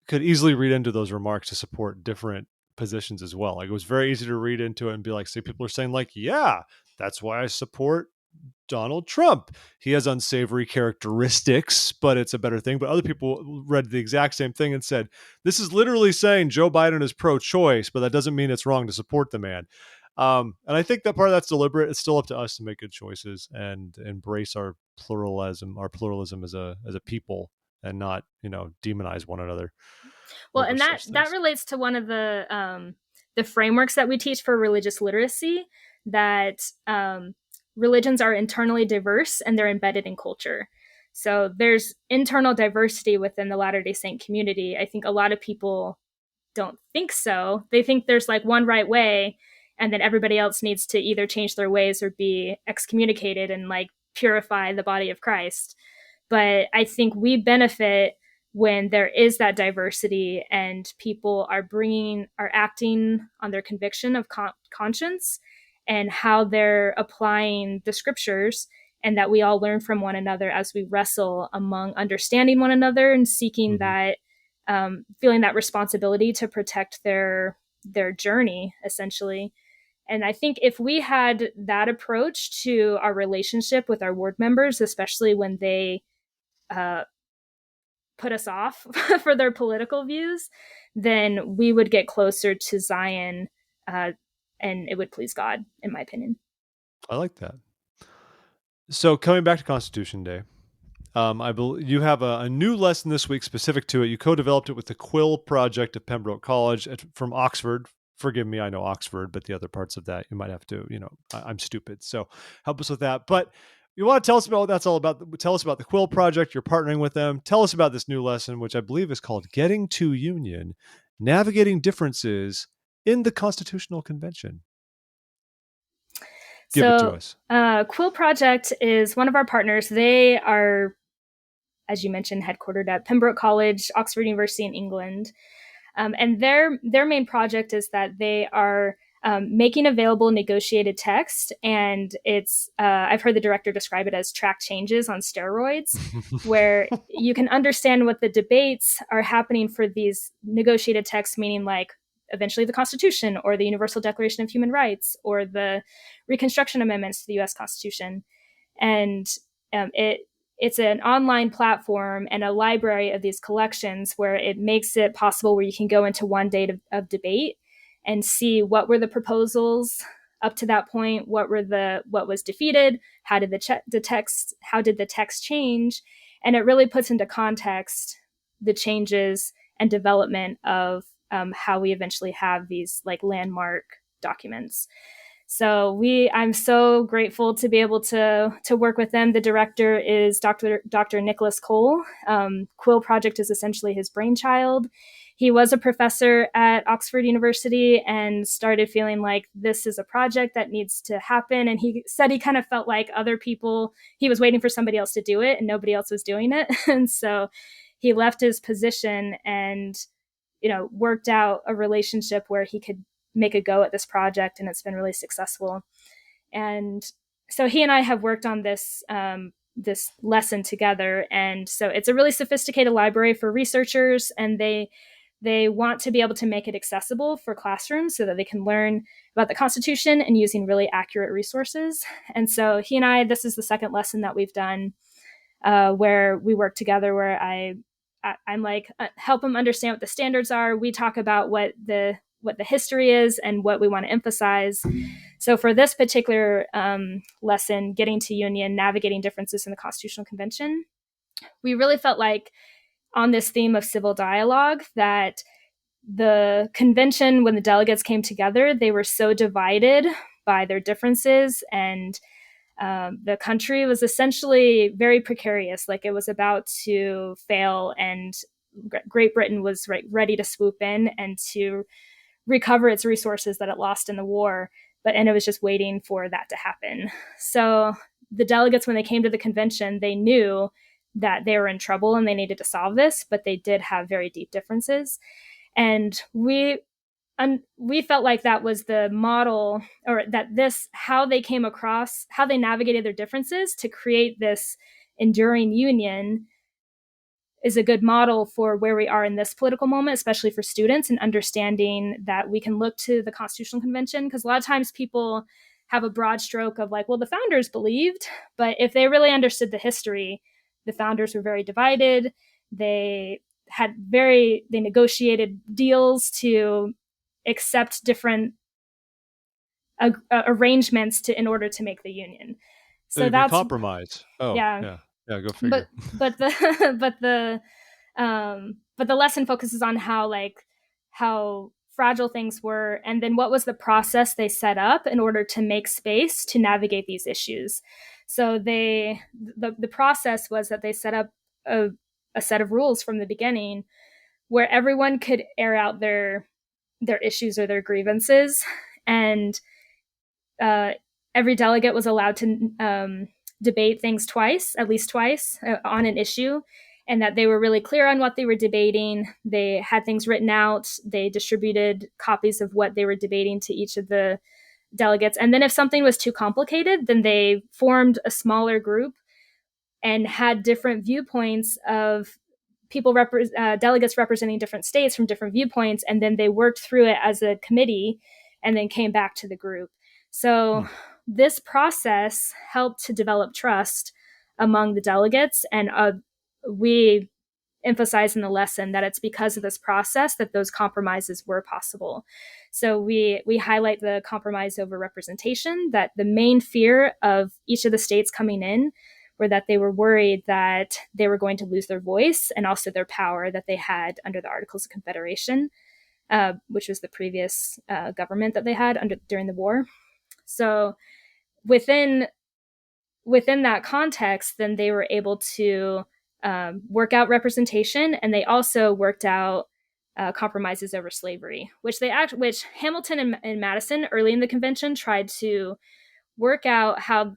could easily read into those remarks to support different positions as well. Like, it was very easy to read into it and be like, see, people are saying like, yeah, that's why I support Donald Trump. He has unsavory characteristics, but it's a better thing. But other people read the exact same thing and said, this is literally saying Joe Biden is pro-choice, but that doesn't mean it's wrong to support the man. And I think that part of that's deliberate. It's still up to us to make good choices and embrace our pluralism as a people, and not, you know, demonize one another. Well, and that relates to one of the frameworks that we teach for religious literacy, that religions are internally diverse and they're embedded in culture. So there's internal diversity within the Latter-day Saint community. I think a lot of people don't think so. They think there's like one right way, and then everybody else needs to either change their ways or be excommunicated and like purify the body of Christ. But I think we benefit when there is that diversity and people are acting on their conviction of conscience and how they're applying the scriptures, and that we all learn from one another as we wrestle among understanding one another and seeking that, feeling that responsibility to protect their journey, essentially. And I think if we had that approach to our relationship with our ward members, especially when they put us off for their political views, then we would get closer to Zion, and it would please God, in my opinion. I like that. So coming back to Constitution Day, I believe you have a new lesson this week specific to it. You co-developed it with the Quill Project at Pembroke College from Oxford forgive me, I know Oxford, but the other parts of that, you might have to, I'm stupid. So help us with that. But you want to tell us about what that's all about? Tell us about the Quill Project. You're partnering with them. Tell us about this new lesson, which I believe is called Getting to Union, Navigating Differences in the Constitutional Convention. Give it to us. Quill Project is one of our partners. They are, as you mentioned, headquartered at Pembroke College, Oxford University in England. And their main project is that they are making available negotiated text. And it's, I've heard the director describe it as track changes on steroids, where you can understand what the debates are happening for these negotiated texts, meaning like eventually the Constitution or the Universal Declaration of Human Rights or the Reconstruction Amendments to the U.S. Constitution. And it's an online platform and a library of these collections where it makes it possible where you can go into one day of debate and see what were the proposals up to that point, what was defeated, how did the text change, and it really puts into context the changes and development of how we eventually have these like landmark documents. So I'm so grateful to be able to work with them. The director is Dr. Nicholas Cole. Quill Project is essentially his brainchild. He was a professor at Oxford University and started feeling like this is a project that needs to happen. And he said he kind of felt like other people, he was waiting for somebody else to do it and nobody else was doing it. And so he left his position and, worked out a relationship where he could make a go at this project, and it's been really successful. And so he and I have worked on this lesson together, and so it's a really sophisticated library for researchers, and they want to be able to make it accessible for classrooms so that they can learn about the Constitution and using really accurate resources. And so he and I, this is the second lesson that we've done where we work together, where I'm like, help them understand what the standards are. We talk about what the history is and what we want to emphasize. So for this particular lesson, Getting to Union, Navigating Differences in the Constitutional Convention, we really felt like on this theme of civil dialogue that the convention, when the delegates came together, they were so divided by their differences, and the country was essentially very precarious, like it was about to fail, and Great Britain was ready to swoop in and to recover its resources that it lost in the war, and it was just waiting for that to happen. So the delegates, when they came to the convention, they knew that they were in trouble and they needed to solve this, but they did have very deep differences. And we felt like that was the model, or that how they came across, how they navigated their differences to create this enduring union is a good model for where we are in this political moment, especially for students, and understanding that we can look to the Constitutional Convention, because a lot of times people have a broad stroke of like, well, the founders believed, but if they really understood the history, the founders were very divided. They negotiated deals to accept different arrangements in order to make the union. So that's compromise. Oh, yeah. Go figure. But the lesson focuses on how fragile things were, and then what was the process they set up in order to make space to navigate these issues. So the process was that they set up a set of rules from the beginning where everyone could air out their issues or their grievances, and every delegate was allowed to debate things at least twice on an issue, and that they were really clear on what they were debating. They had things written out. They distributed copies of what they were debating to each of the delegates. And then if something was too complicated, then they formed a smaller group and had different viewpoints of delegates representing different states from different viewpoints. And then they worked through it as a committee and then came back to the group. So this process helped to develop trust among the delegates. And we emphasize in the lesson that it's because of this process that those compromises were possible. So we highlight the compromise over representation, that the main fear of each of the states coming in were that they were worried that they were going to lose their voice and also their power that they had under the Articles of Confederation. which was the previous government that they had during the war. So within that context, then they were able to work out representation, and they also worked out compromises over slavery, which Hamilton and Madison early in the convention tried to work out how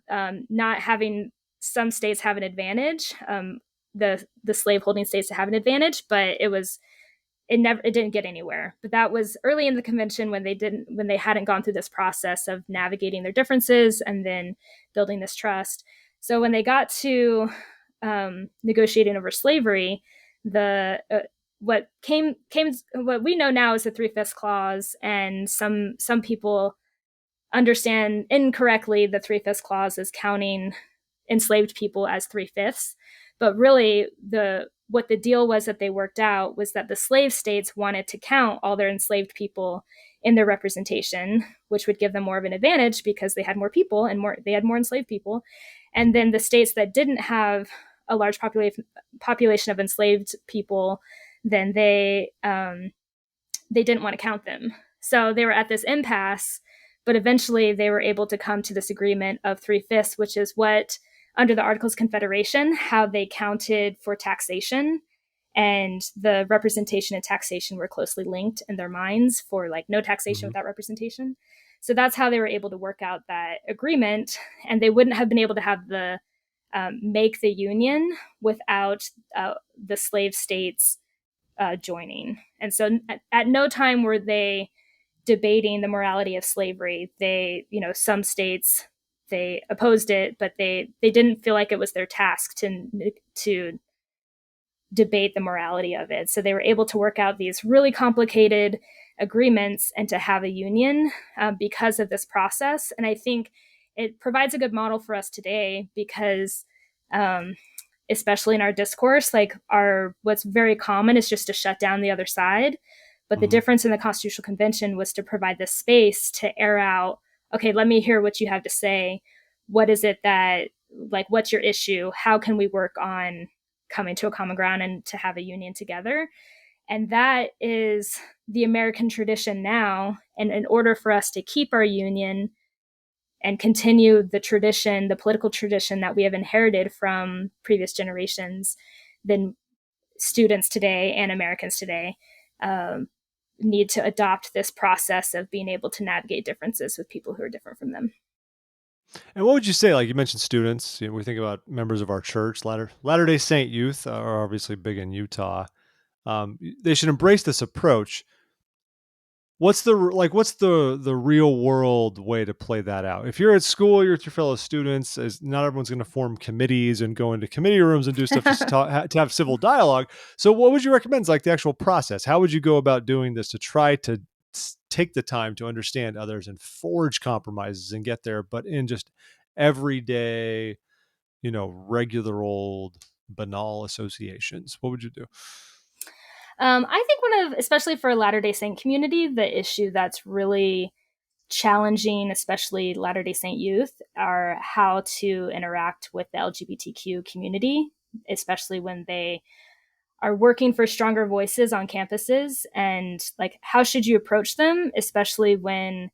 not having some states have an advantage, the slaveholding states to have an advantage, but it didn't get anywhere. But that was early in the convention when they hadn't gone through this process of navigating their differences and then building this trust. So when they got to negotiating over slavery, what we know now is the 3/5 clause, and some people understand incorrectly the 3/5 clause as counting enslaved people as 3/5. But really, what the deal was that they worked out was that the slave states wanted to count all their enslaved people in their representation, which would give them more of an advantage because they had more people and they had more enslaved people. And then the states that didn't have a large population of enslaved people, then they didn't want to count them. So they were at this impasse, but eventually they were able to come to this agreement of 3/5, which is what, under the Articles of Confederation, how they counted for taxation, and the representation and taxation were closely linked in their minds for like no taxation without representation. So that's how they were able to work out that agreement, and they wouldn't have been able to have the make the union without the slave states joining. And so at no time were they debating the morality of slavery. Some states, they opposed it, but they didn't feel like it was their task to debate the morality of it. So they were able to work out these really complicated agreements and to have a union because of this process. And I think it provides a good model for us today because especially in our discourse, like what's very common is just to shut down the other side. But the difference in the Constitutional Convention was to provide this space to air out, okay, let me hear what you have to say. What is it what's your issue? How can we work on coming to a common ground and to have a union together? And that is the American tradition now. And in order for us to keep our union and continue the tradition, the political tradition that we have inherited from previous generations, then students today and Americans today need to adopt this process of being able to navigate differences with people who are different from them. And what would you say? Like you mentioned students, we think about members of our church, Latter-day Saint youth are obviously big in Utah. They should embrace this approach. What's the real world way to play that out? If you're at school, you're with your fellow students, not everyone's going to form committees and go into committee rooms and do stuff to have civil dialogue. So what would you recommend, like the actual process? How would you go about doing this to try to take the time to understand others and forge compromises and get there, but in just everyday, regular old banal associations? What would you do? I think especially for a Latter-day Saint community, the issue that's really challenging, especially Latter-day Saint youth, are how to interact with the LGBTQ community, especially when they are working for stronger voices on campuses. And like, how should you approach them, especially when,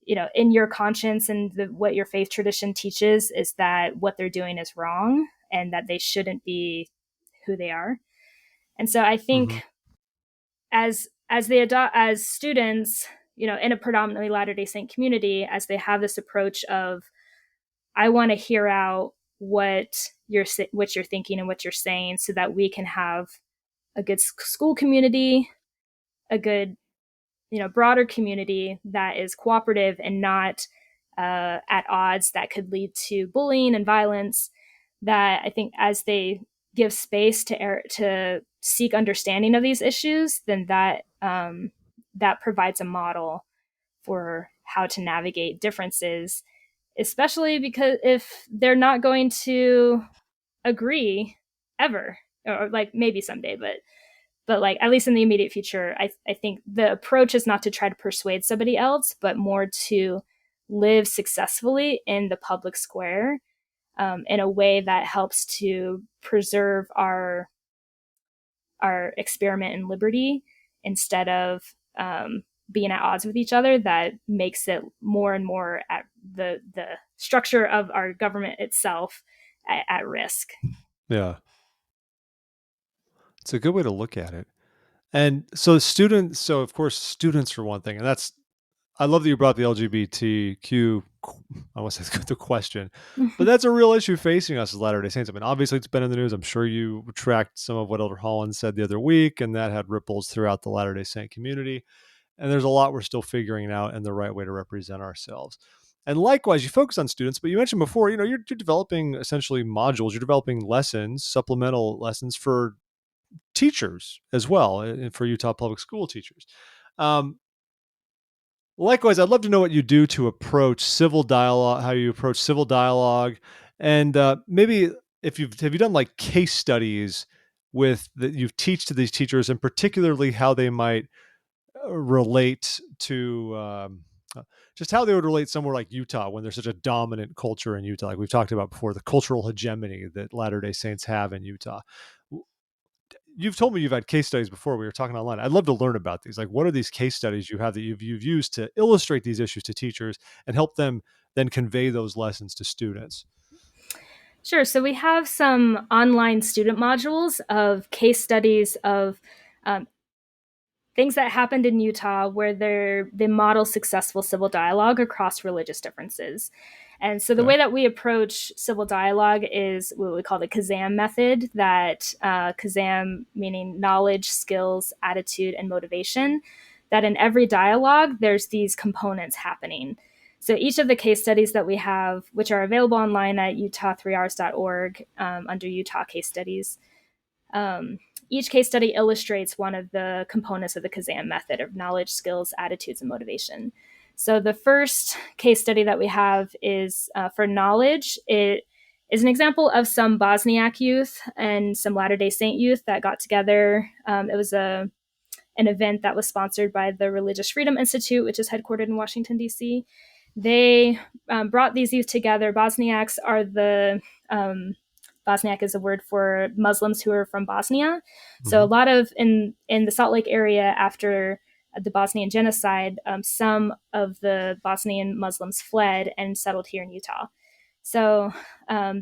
in your conscience and what your faith tradition teaches is that what they're doing is wrong and that they shouldn't be who they are. And so I think as students, in a predominantly Latter-day Saint community, as they have this approach of, I want to hear out what you're thinking and what you're saying so that we can have a good school community, a good, broader community that is cooperative and not at odds that could lead to bullying and violence. That I think as they give space to seek understanding of these issues, then that provides a model for how to navigate differences, especially because if they're not going to agree ever, or like maybe someday, but like at least in the immediate future, I think the approach is not to try to persuade somebody else, but more to live successfully in the public square in a way that helps to preserve our experiment in liberty instead of being at odds with each other, that makes it more and more at the structure of our government itself at risk. Yeah. It's a good way to look at it. And so of course, students are one thing. And I love that you brought the LGBTQ, I want to say the question, but that's a real issue facing us as Latter-day Saints. I mean, obviously it's been in the news. I'm sure you tracked some of what Elder Holland said the other week, and that had ripples throughout the Latter-day Saint community. And there's a lot we're still figuring out and the right way to represent ourselves. And likewise, you focus on students, but you mentioned before, you're developing essentially modules, you're developing lessons, supplemental lessons for teachers as well, and for Utah public school teachers. Likewise, I'd love to know what you do to approach civil dialogue, how you approach civil dialogue, and maybe have you done like case studies that you teach to these teachers, and particularly how they might relate to just how they would relate somewhere like Utah when there's such a dominant culture in Utah, like we've talked about before, the cultural hegemony that Latter-day Saints have in Utah. You've told me you've had case studies before. We were talking online. I'd love to learn about these. Like, what are these case studies you have that you've used to illustrate these issues to teachers and help them then convey those lessons to students? Sure. So we have some online student modules of case studies of things that happened in Utah where they model successful civil dialogue across religious differences. And so the way that we approach civil dialogue is what we call the KAZAM method, that KAZAM meaning knowledge, skills, attitude, and motivation, that in every dialogue, there's these components happening. So each of the case studies that we have, which are available online at utah3rs.org under Utah case studies, each case study illustrates one of the components of the KAZAM method of knowledge, skills, attitudes, and motivation. So the first case study that we have is for knowledge. It is an example of some Bosniak youth and some Latter-day Saint youth that got together. It was an event that was sponsored by the Religious Freedom Institute, which is headquartered in Washington, D.C. They brought these youth together. Bosniaks are Bosniak is a word for Muslims who are from Bosnia. So a lot of in the Salt Lake area after the Bosnian genocide, some of the Bosnian Muslims fled and settled here in Utah. So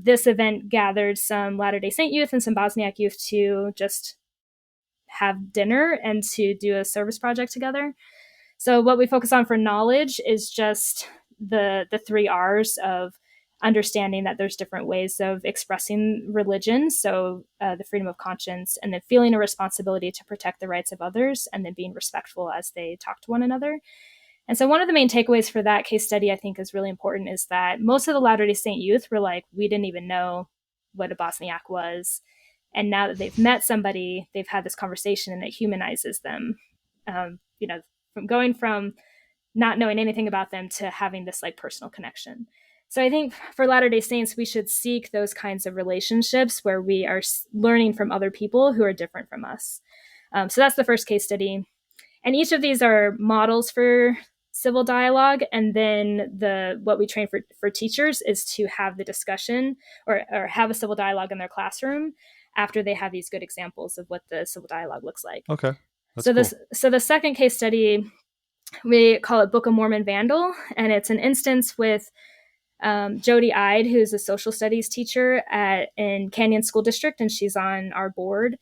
this event gathered some Latter-day Saint youth and some Bosniak youth to just have dinner and to do a service project together. So what we focus on for knowledge is just the 3 R's of understanding that there's different ways of expressing religion. So the freedom of conscience, and then feeling a responsibility to protect the rights of others, and then being respectful as they talk to one another. And so one of the main takeaways for that case study I think is really important is that most of the Latter-day Saint youth were like, we didn't even know what a Bosniak was. And now that they've met somebody, they've had this conversation and it humanizes them. From going from not knowing anything about them to having this like personal connection. So I think for Latter-day Saints, we should seek those kinds of relationships where we are learning from other people who are different from us. So that's the first case study. And each of these are models for civil dialogue. And then what we train for teachers is to have the discussion or have a civil dialogue in their classroom after they have these good examples of what the civil dialogue looks like. Okay. So the second case study, we call it Book of Mormon Vandal. And it's an instance with Jody Ide, who's a social studies teacher in Canyon School District, and she's on our board.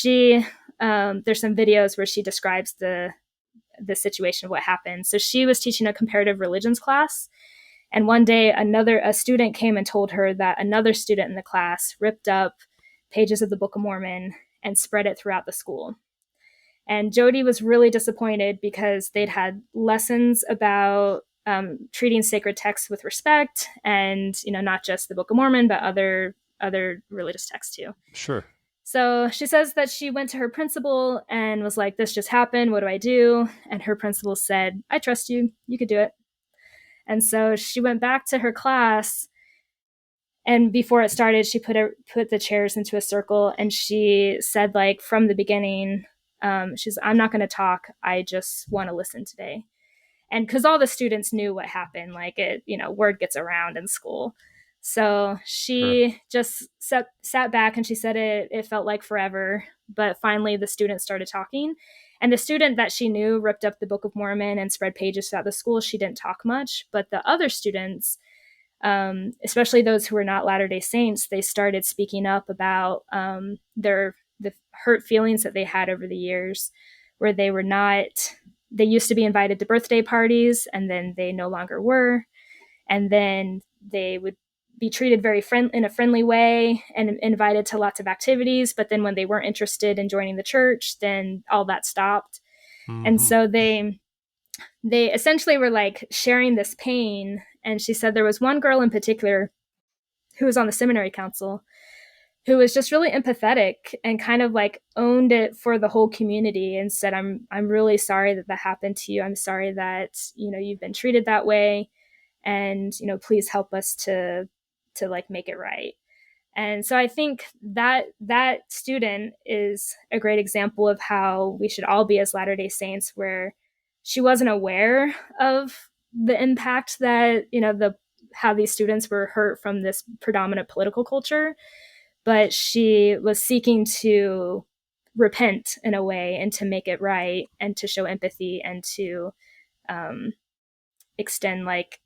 There's some videos where she describes the situation of what happened. So she was teaching a comparative religions class, and one day a student came and told her that another student in the class ripped up pages of the Book of Mormon and spread it throughout the school. And Jody was really disappointed because they'd had lessons about treating sacred texts with respect, and not just the Book of Mormon, but other religious texts too. Sure. So she says that she went to her principal and was like, "This just happened. What do I do?" And her principal said, "I trust you. You could do it." And so she went back to her class, and before it started, she put the chairs into a circle, and she said, like, from the beginning, she's, "I'm not going to talk. I just want to listen today." And because all the students knew what happened, like word gets around in school. So Sure. she just sat back and she said it felt like forever. But finally, the students started talking. And the student that she knew ripped up the Book of Mormon and spread pages throughout the school. She didn't talk much. But the other students, especially those who were not Latter-day Saints, they started speaking up about the hurt feelings that they had over the years, where they were not, they used to be invited to birthday parties and then they no longer were. And then they would be treated in a friendly way and invited to lots of activities. But then when they weren't interested in joining the church, then all that stopped. And Mm-hmm. so they essentially were like sharing this pain. And she said there was one girl in particular who was on the seminary council who was just really empathetic and kind of like owned it for the whole community and said, I'm really sorry that that happened to you. I'm sorry that, you've been treated that way. And, please help us to like make it right. And so I think that student is a great example of how we should all be as Latter-day Saints, where she wasn't aware of the impact that, how these students were hurt from this predominant political culture, but she was seeking to repent in a way and to make it right and to show empathy and to um, extend, like,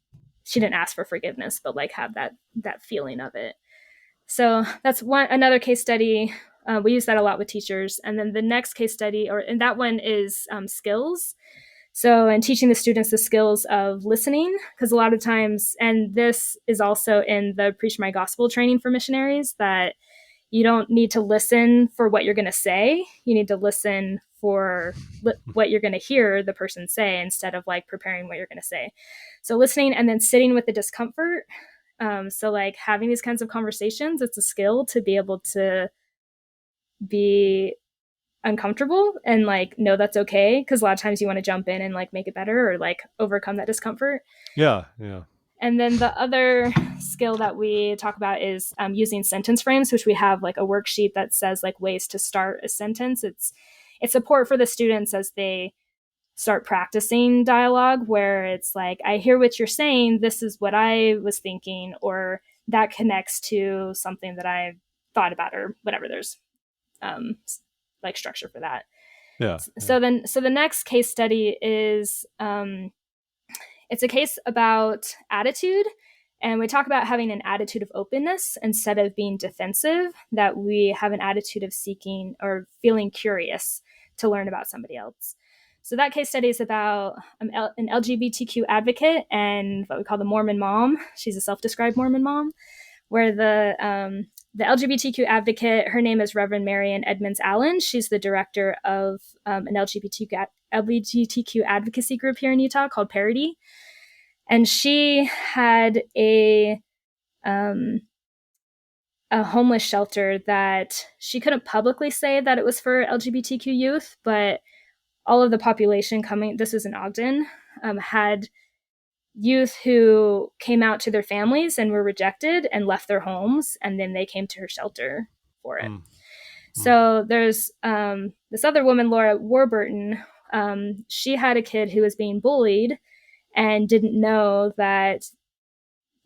she didn't ask for forgiveness, but like have that feeling of it. So that's another case study. We use that a lot with teachers. And then the next case study, and that one is skills. So, and teaching the students the skills of listening, because a lot of times, and this is also in the Preach My Gospel training for missionaries, that you don't need to listen for what you're going to say. You need to listen for what you're going to hear the person say instead of like preparing what you're going to say. So listening and then sitting with the discomfort. So like having these kinds of conversations, it's a skill to be able to be uncomfortable and like know that's okay, because a lot of times you want to jump in and like make it better or like overcome that discomfort. Yeah. Yeah. And then the other skill that we talk about is using sentence frames, which we have like a worksheet that says like ways to start a sentence. It's support for the students as they start practicing dialogue, where it's like, I hear what you're saying, this is what I was thinking, or that connects to something that I thought about, or whatever. There's like structure for that. Yeah. So the next case study is it's a case about attitude. And we talk about having an attitude of openness instead of being defensive, that we have an attitude of seeking or feeling curious to learn about somebody else. So that case study is about an LGBTQ advocate and what we call the Mormon Mom. She's a self-described Mormon mom, where the LGBTQ advocate, her name is Reverend Marion Edmonds Allen. She's the director of an LGBTQ advocacy group here in Utah called Parity. And she had a homeless shelter that she couldn't publicly say that it was for LGBTQ youth, but all of the population coming, this was in Ogden, had youth who came out to their families and were rejected and left their homes, and then they came to her shelter for it. Mm. So there's this other woman, Laura Warburton. She had a kid who was being bullied and didn't know that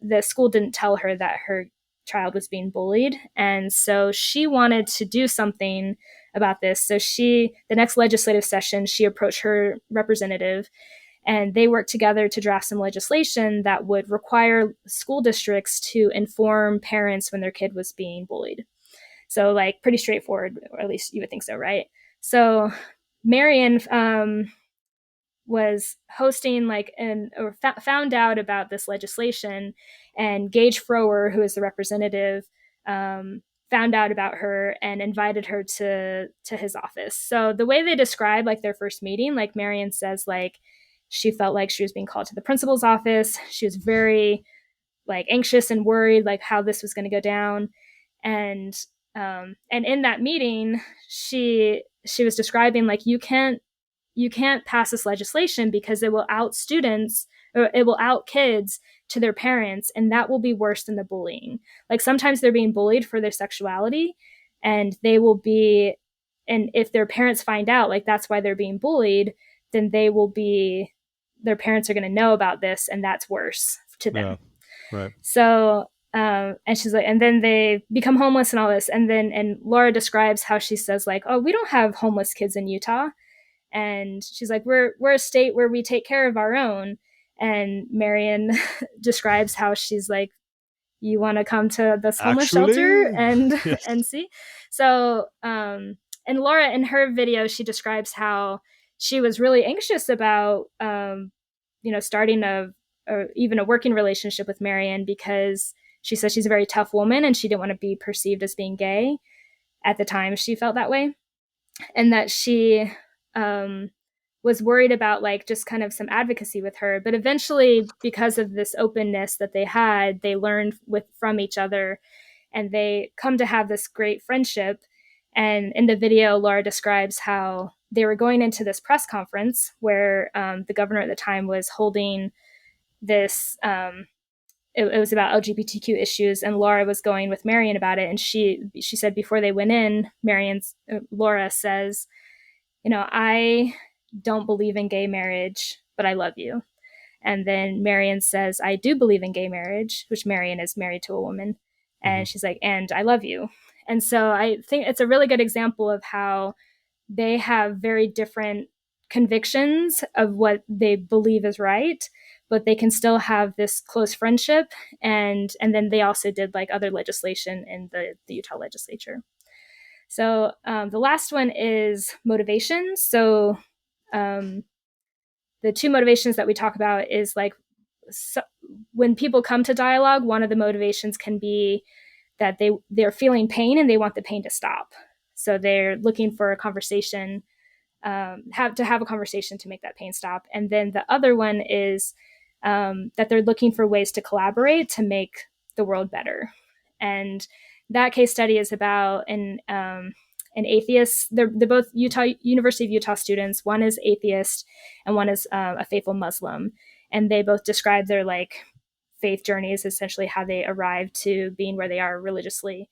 the school didn't tell her that her child was being bullied. And so she wanted to do something about this. So the next legislative session, she approached her representative, and they worked together to draft some legislation that would require school districts to inform parents when their kid was being bullied. So like pretty straightforward, or at least you would think so, right? So Marion was hosting found out about this legislation, and Gage Frower, who is the representative, found out about her and invited her to his office. So the way they describe like their first meeting, like Marion says, like she felt like she was being called to the principal's office. She was very like anxious and worried like how this was going to go down. And in that meeting, she was describing like you can't pass this legislation because it will out students, or it will out kids to their parents, and that will be worse than the bullying. Like sometimes they're being bullied for their sexuality, and they will be, and if their parents find out like that's why they're being bullied, then their parents are going to know about this, and that's worse to them. Yeah. Right. So And she's like, and then they become homeless and all this. And Laura describes how she says like, oh, we don't have homeless kids in Utah. And she's like, we're a state where we take care of our own. And Marion describes how she's like, you want to come to this homeless shelter and yes. and see. So and Laura, in her video, she describes how she was really anxious about starting or even a working relationship with Marion, because she says she's a very tough woman and she didn't want to be perceived as being gay. At the time she felt that way, and that she was worried about like just kind of some advocacy with her. But eventually, because of this openness that they had, they learned from each other, and they come to have this great friendship. And in the video, Laura describes how they were going into this press conference where the governor at the time was holding this. It was about LGBTQ issues, and Laura was going with Marion about it. And she said before they went in, Laura says, I don't believe in gay marriage, but I love you. And then Marion says, I do believe in gay marriage, which Marion is married to a woman. And she's like, and I love you. And so I think it's a really good example of how they have very different convictions of what they believe is right, but they can still have this close friendship. And then they also did like other legislation in the Utah legislature. So the last one is motivations. So the two motivations that we talk about is like, when people come to dialogue, one of the motivations can be that they're feeling pain and they want the pain to stop. So they're looking for a conversation, have a conversation to make that pain stop. And then the other one is that they're looking for ways to collaborate to make the world better. And that case study is about an atheist. They're both University of Utah students. One is atheist and one is a faithful Muslim. And they both describe their like faith journeys, essentially how they arrived to being where they are religiously.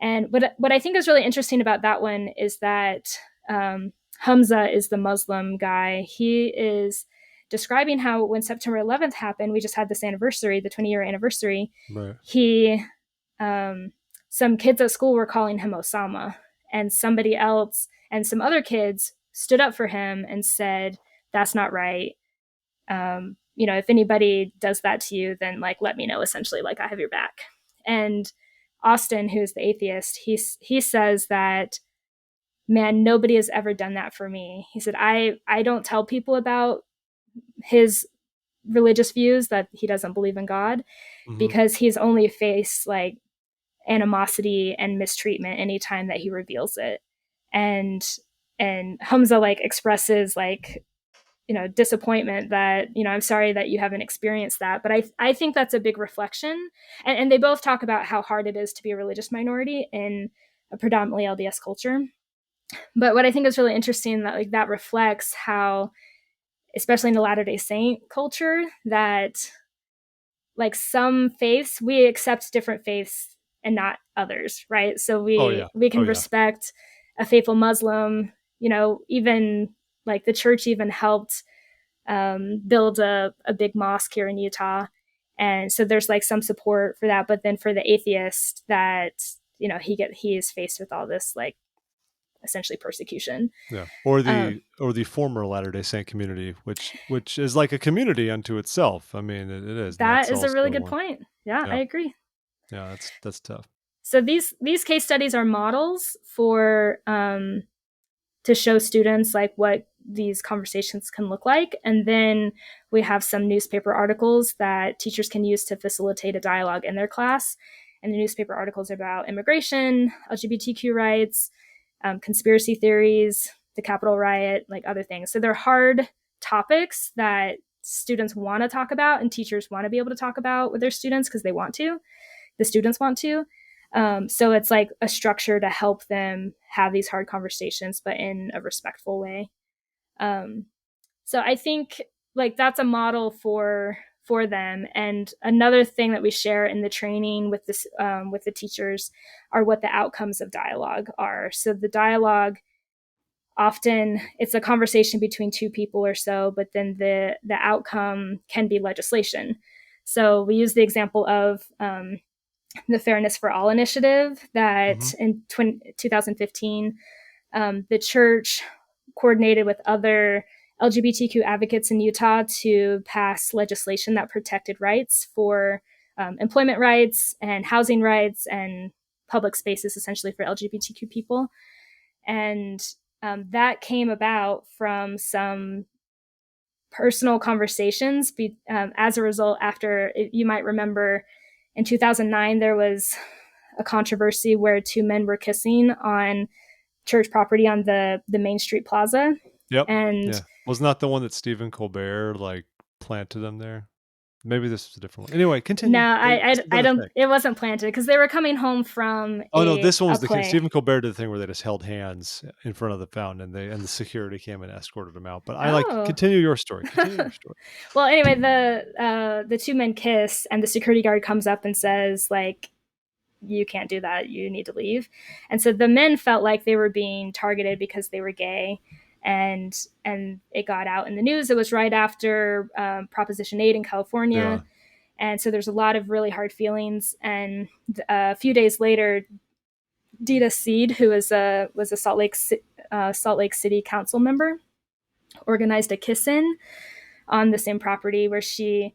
And what I think is really interesting about that one is that Hamza is the Muslim guy. He is describing how when September 11th happened, we just had this anniversary, the 20-year anniversary. Right. Some kids at school were calling him Osama, and somebody else and some other kids stood up for him and said, that's not right. If anybody does that to you, then like, let me know, essentially, like I have your back. And Austin, who's the atheist, he says that, man, nobody has ever done that for me. He said, I don't tell people about his religious views, that he doesn't believe in God, because he's only faced like animosity and mistreatment anytime that he reveals it. And Hamza like expresses like, disappointment that, I'm sorry that you haven't experienced that. But I think that's a big reflection. And they both talk about how hard it is to be a religious minority in a predominantly LDS culture. But what I think is really interesting, that like that reflects how, especially in the Latter-day Saint culture, that like some faiths, we accept different faiths and not others, right? So we can respect a faithful Muslim, even like the church even helped build a big mosque here in Utah. And so there's like some support for that. But then for the atheist, that, he is faced with all this like essentially persecution. Yeah. Or the former Latter-day Saint community, which is like a community unto itself. I mean, it is. That is a really good point. Yeah, I agree. Yeah, that's tough. So these case studies are models for to show students like what these conversations can look like. And then we have some newspaper articles that teachers can use to facilitate a dialogue in their class. And the newspaper articles are about immigration, LGBTQ rights, conspiracy theories, the Capitol riot, like other things. So they're hard topics that students want to talk about and teachers want to be able to talk about with their students because they want to. The students want to. So it's like a structure to help them have these hard conversations, but in a respectful way. So I think like that's a model for them. And another thing that we share in the training with this with the teachers are what the outcomes of dialogue are. So the dialogue, often it's a conversation between two people or so, but then the outcome can be legislation. So we use the example of the Fairness for All initiative Mm-hmm. that in 2015, the church coordinated with other LGBTQ advocates in Utah to pass legislation that protected rights for employment rights and housing rights and public spaces essentially for LGBTQ people. And that came about from some personal conversations. As a result, after you might remember in 2009, there was a controversy where two men were kissing on church property on the Main Street Plaza. Yep. And Yeah. Wasn't that the one that Stephen Colbert like planted them there? Maybe this was a different one. Anyway, no, continue. It's I been a don't, thing. it wasn't planted because they were coming home from Oh no, this one a was the play. Stephen Colbert did the thing where they just held hands in front of the fountain, and the security came and escorted them out. But I like Oh. continue your story. Continue your story. Well, anyway, the two men kiss and the security guard comes up and says, like, you can't do that, you need to leave. And so the men felt like they were being targeted because they were gay, and it got out in the news. It was right after Proposition 8 in Yeah. California, and so there's a lot of really hard feelings. And a few days later, Dita Seed, who was a Salt Lake City council member, organized a kiss-in on the same property where she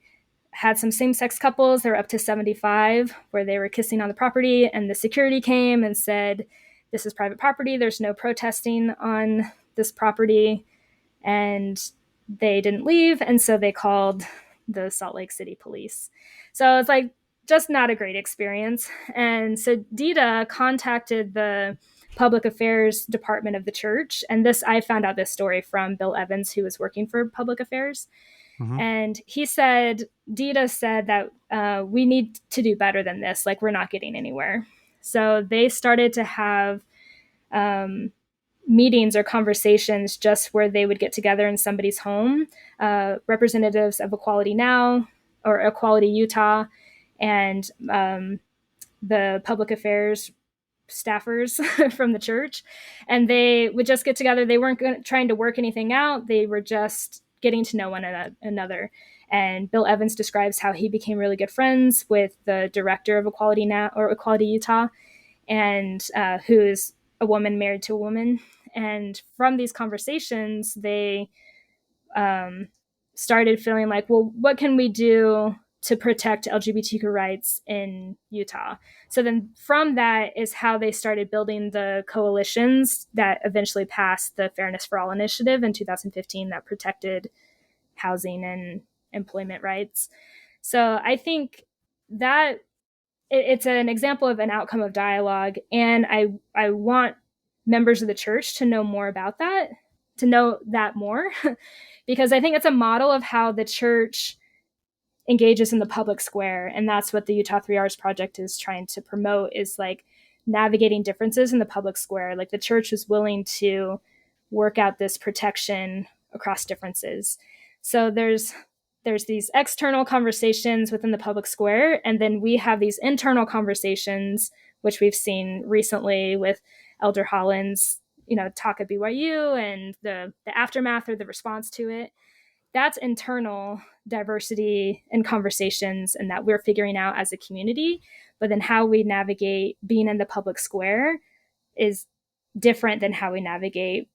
had some same-sex couples. They were up to 75 where they were kissing on the property, and the security came and said, this is private property, there's no protesting on this property. And they didn't leave, and so they called the Salt Lake City police. So it's like just not a great experience. And so Dita contacted the public affairs department of the church, and this, I found out this story from Bill Evans, who was working for public affairs. Mm-hmm. And he said, Dita said that we need to do better than this, like we're not getting anywhere. So they started to have meetings or conversations just where they would get together in somebody's home, representatives of Equality Now or Equality Utah, and the public affairs staffers from the church. And they would just get together. They weren't trying to work anything out. They were just getting to know one another. And Bill Evans describes how he became really good friends with the director of Equality Now or Equality Utah, and who is a woman married to a woman. And from these conversations, they started feeling like, well, what can we do to protect LGBTQ rights in Utah? So then from that is how they started building the coalitions that eventually passed the Fairness for All initiative in 2015 that protected housing and employment rights. So I think that it's an example of an outcome of dialogue. And I want members of the church to know more about that, to know that more, because I think it's a model of how the church engages in the public square. And that's what the Utah 3Rs Project is trying to promote, is like navigating differences in the public square. Like the church is willing to work out this protection across differences. So there's these external conversations within the public square, and then we have these internal conversations, which we've seen recently with Elder Holland's, talk at BYU and the aftermath or the response to it. That's internal diversity and conversations, and that we're figuring out as a community. But then how we navigate being in the public square is different than how we navigate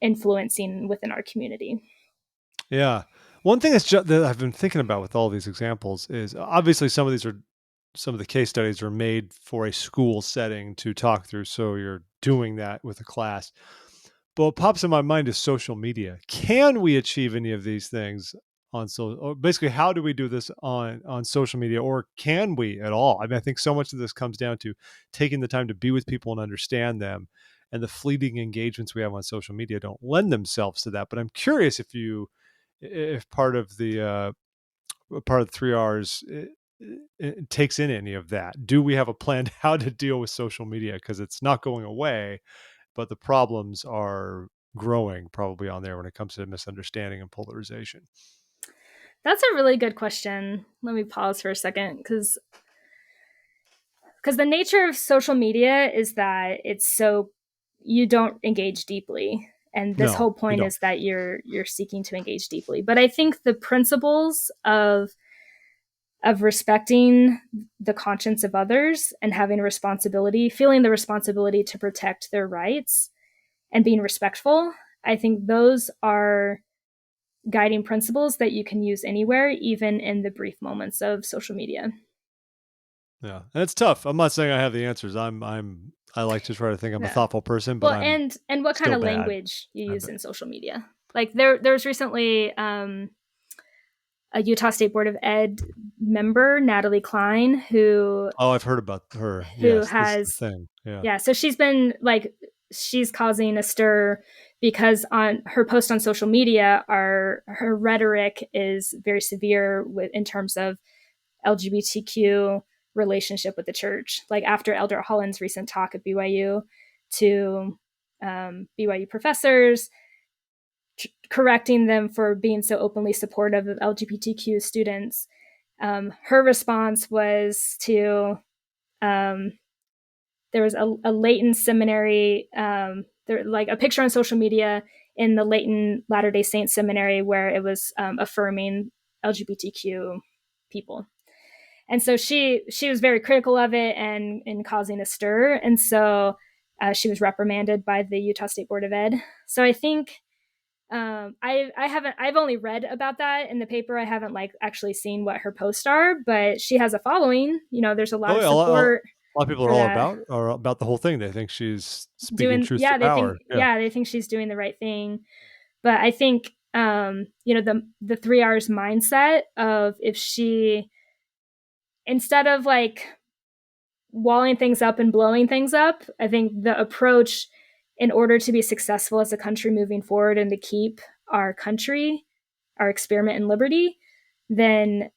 influencing within our community. Yeah. One thing that I've been thinking about with all these examples is obviously some of the case studies are made for a school setting to talk through. So you're doing that with a class. But what pops in my mind is social media. Can we achieve any of these things on or basically, how do we do this on social media, or can we at all? I mean, I think so much of this comes down to taking the time to be with people and understand them, and the fleeting engagements we have on social media don't lend themselves to that. But I'm curious if part of 3Rs it takes in any of that. Do we have a plan how to deal with social media? Because it's not going away, but the problems are growing probably on there when it comes to misunderstanding and polarization. That's a really good question. Let me pause for a second, because the nature of social media is that it's so, you don't engage deeply, and this No, whole you point don't. is that you're seeking to engage deeply. But I think the principles of of respecting the conscience of others and having a responsibility, feeling the responsibility to protect their rights and being respectful. I think those are guiding principles that you can use anywhere, even in the brief moments of social media. Yeah, and it's tough. I'm not saying I have the answers. I like to try to think I'm a thoughtful person, but well, and what kind of language you use in social media? Like there's recently a Utah State Board of Ed member, Natalie Klein, who I've heard about her. Who yes, has this is the thing. Yeah, so she's been like she's causing a stir because on her post on social media, her rhetoric is very severe in terms of LGBTQ relationship with the church. Like after Elder Holland's recent talk at BYU to BYU professors, correcting them for being so openly supportive of LGBTQ students, her response was to there was a Layton seminary, there like a picture on social media in the Layton Latter-day Saints seminary where it was affirming LGBTQ people. And so she was very critical of it and causing a stir. And so she was reprimanded by the Utah State Board of Ed. So I think I've only read about that in the paper. I haven't like actually seen what her posts are, but she has a following. There's a lot of support. A lot of people are about the whole thing. They think she's speaking truth to power. They think she's doing the right thing. But I think the 3 R's mindset of if she, instead of like walling things up and blowing things up, I think the approach in order to be successful as a country moving forward and to keep our country, our experiment in liberty, then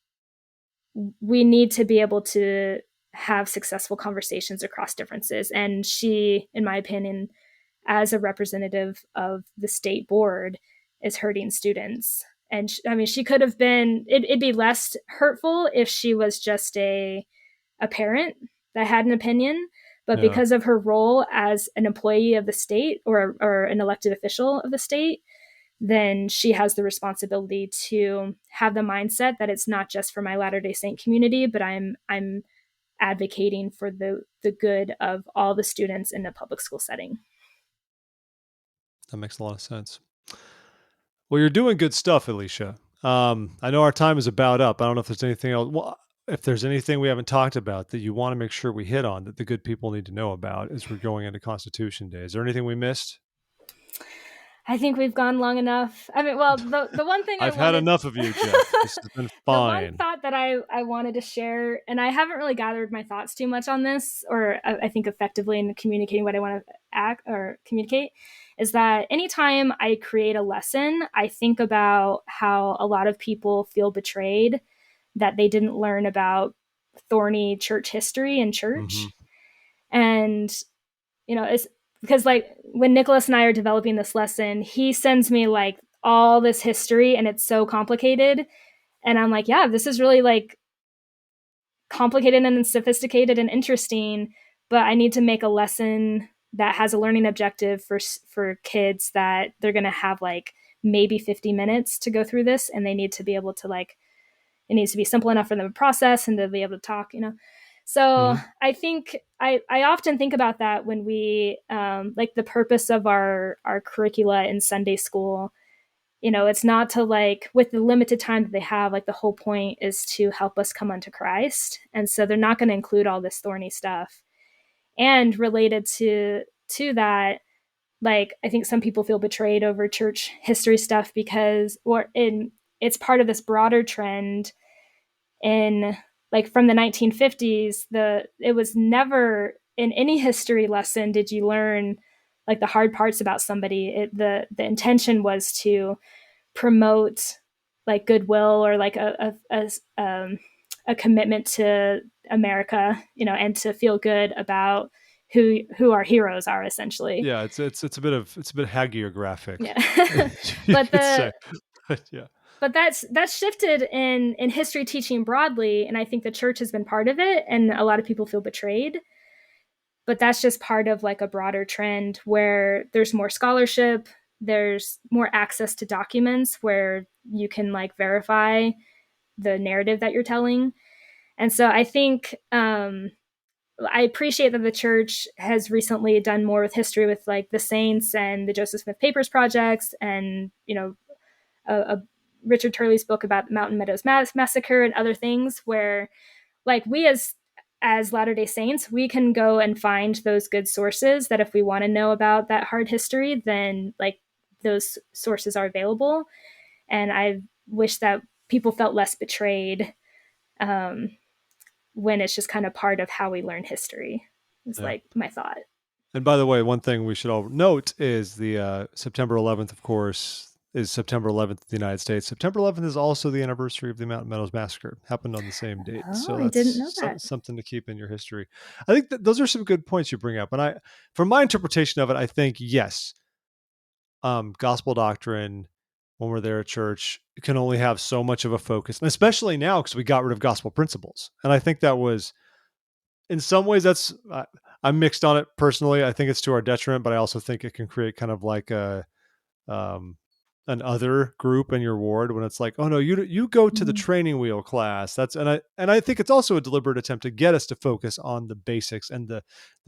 we need to be able to have successful conversations across differences. And she, in my opinion, as a representative of the state board, is hurting students. And she could have been, it'd be less hurtful if she was just a parent that had an opinion. But because of her role as an employee of the state or an elected official of the state, then she has the responsibility to have the mindset that it's not just for my Latter-day Saint community, but I'm advocating for the good of all the students in a public school setting. That makes a lot of sense. Well, you're doing good stuff, Alicia. I know our time is about up. I don't know if there's anything else. Well, if there's anything we haven't talked about that you want to make sure we hit on that the good people need to know about as we're going into Constitution Day. Is there anything we missed? I think we've gone long enough. I mean, well, the one thing I've had enough of you, Jeff. This has been fine. The one thought that I wanted to share, and I haven't really gathered my thoughts too much on this, or I think effectively in communicating what I want to communicate, is that anytime I create a lesson, I think about how a lot of people feel betrayed that they didn't learn about thorny church history and church. Mm-hmm. And, it's because like when Nicholas and I are developing this lesson, he sends me like all this history and it's so complicated. And I'm like, yeah, this is really like complicated and sophisticated and interesting, but I need to make a lesson that has a learning objective for kids that they're going to have like maybe 50 minutes to go through this. And they need to be able to like, it needs to be simple enough for them to process and to be able to talk, So mm-hmm. I think I often think about that when we like the purpose of our curricula in Sunday school. It's not to like with the limited time that they have, like the whole point is to help us come unto Christ. And so they're not going to include all this thorny stuff. And related to that, like I think some people feel betrayed over church history stuff because it's part of this broader trend in like from the 1950s. It was never in any history lesson did you learn like the hard parts about somebody. The intention was to promote like goodwill or like a commitment to America, and to feel good about who our heroes are essentially. Yeah, it's a bit hagiographic. Yeah. But that's shifted in history teaching broadly, and I think the church has been part of it, and a lot of people feel betrayed. But that's just part of like a broader trend where there's more scholarship, there's more access to documents where you can like verify the narrative that you're telling. And so I think I appreciate that the church has recently done more with history with like the saints and the Joseph Smith Papers projects, and a Richard Turley's book about the Mountain Meadows Massacre and other things, where like we as Latter-day Saints, we can go and find those good sources that if we want to know about that hard history, then like those sources are available. And I wish that people felt less betrayed when it's just kind of part of how we learn history. It's Yeah. like my thought. And by the way, one thing we should all note is the September 11th, of course, is September 11th in the United States. September 11th is also the anniversary of the Mountain Meadows Massacre. Happened on the same date. Oh, So I didn't know that's that. something to keep in your history. I think that those are some good points you bring up. And from my interpretation of it, I think, yes, gospel doctrine, when we're there at church, can only have so much of a focus. And especially now, because we got rid of gospel principles. And I think that was, in some ways, I'm mixed on it personally. I think it's to our detriment, but I also think it can create kind of like um, an other group in your ward when it's like, oh no, you go to the training wheel class. I think it's also a deliberate attempt to get us to focus on the basics and the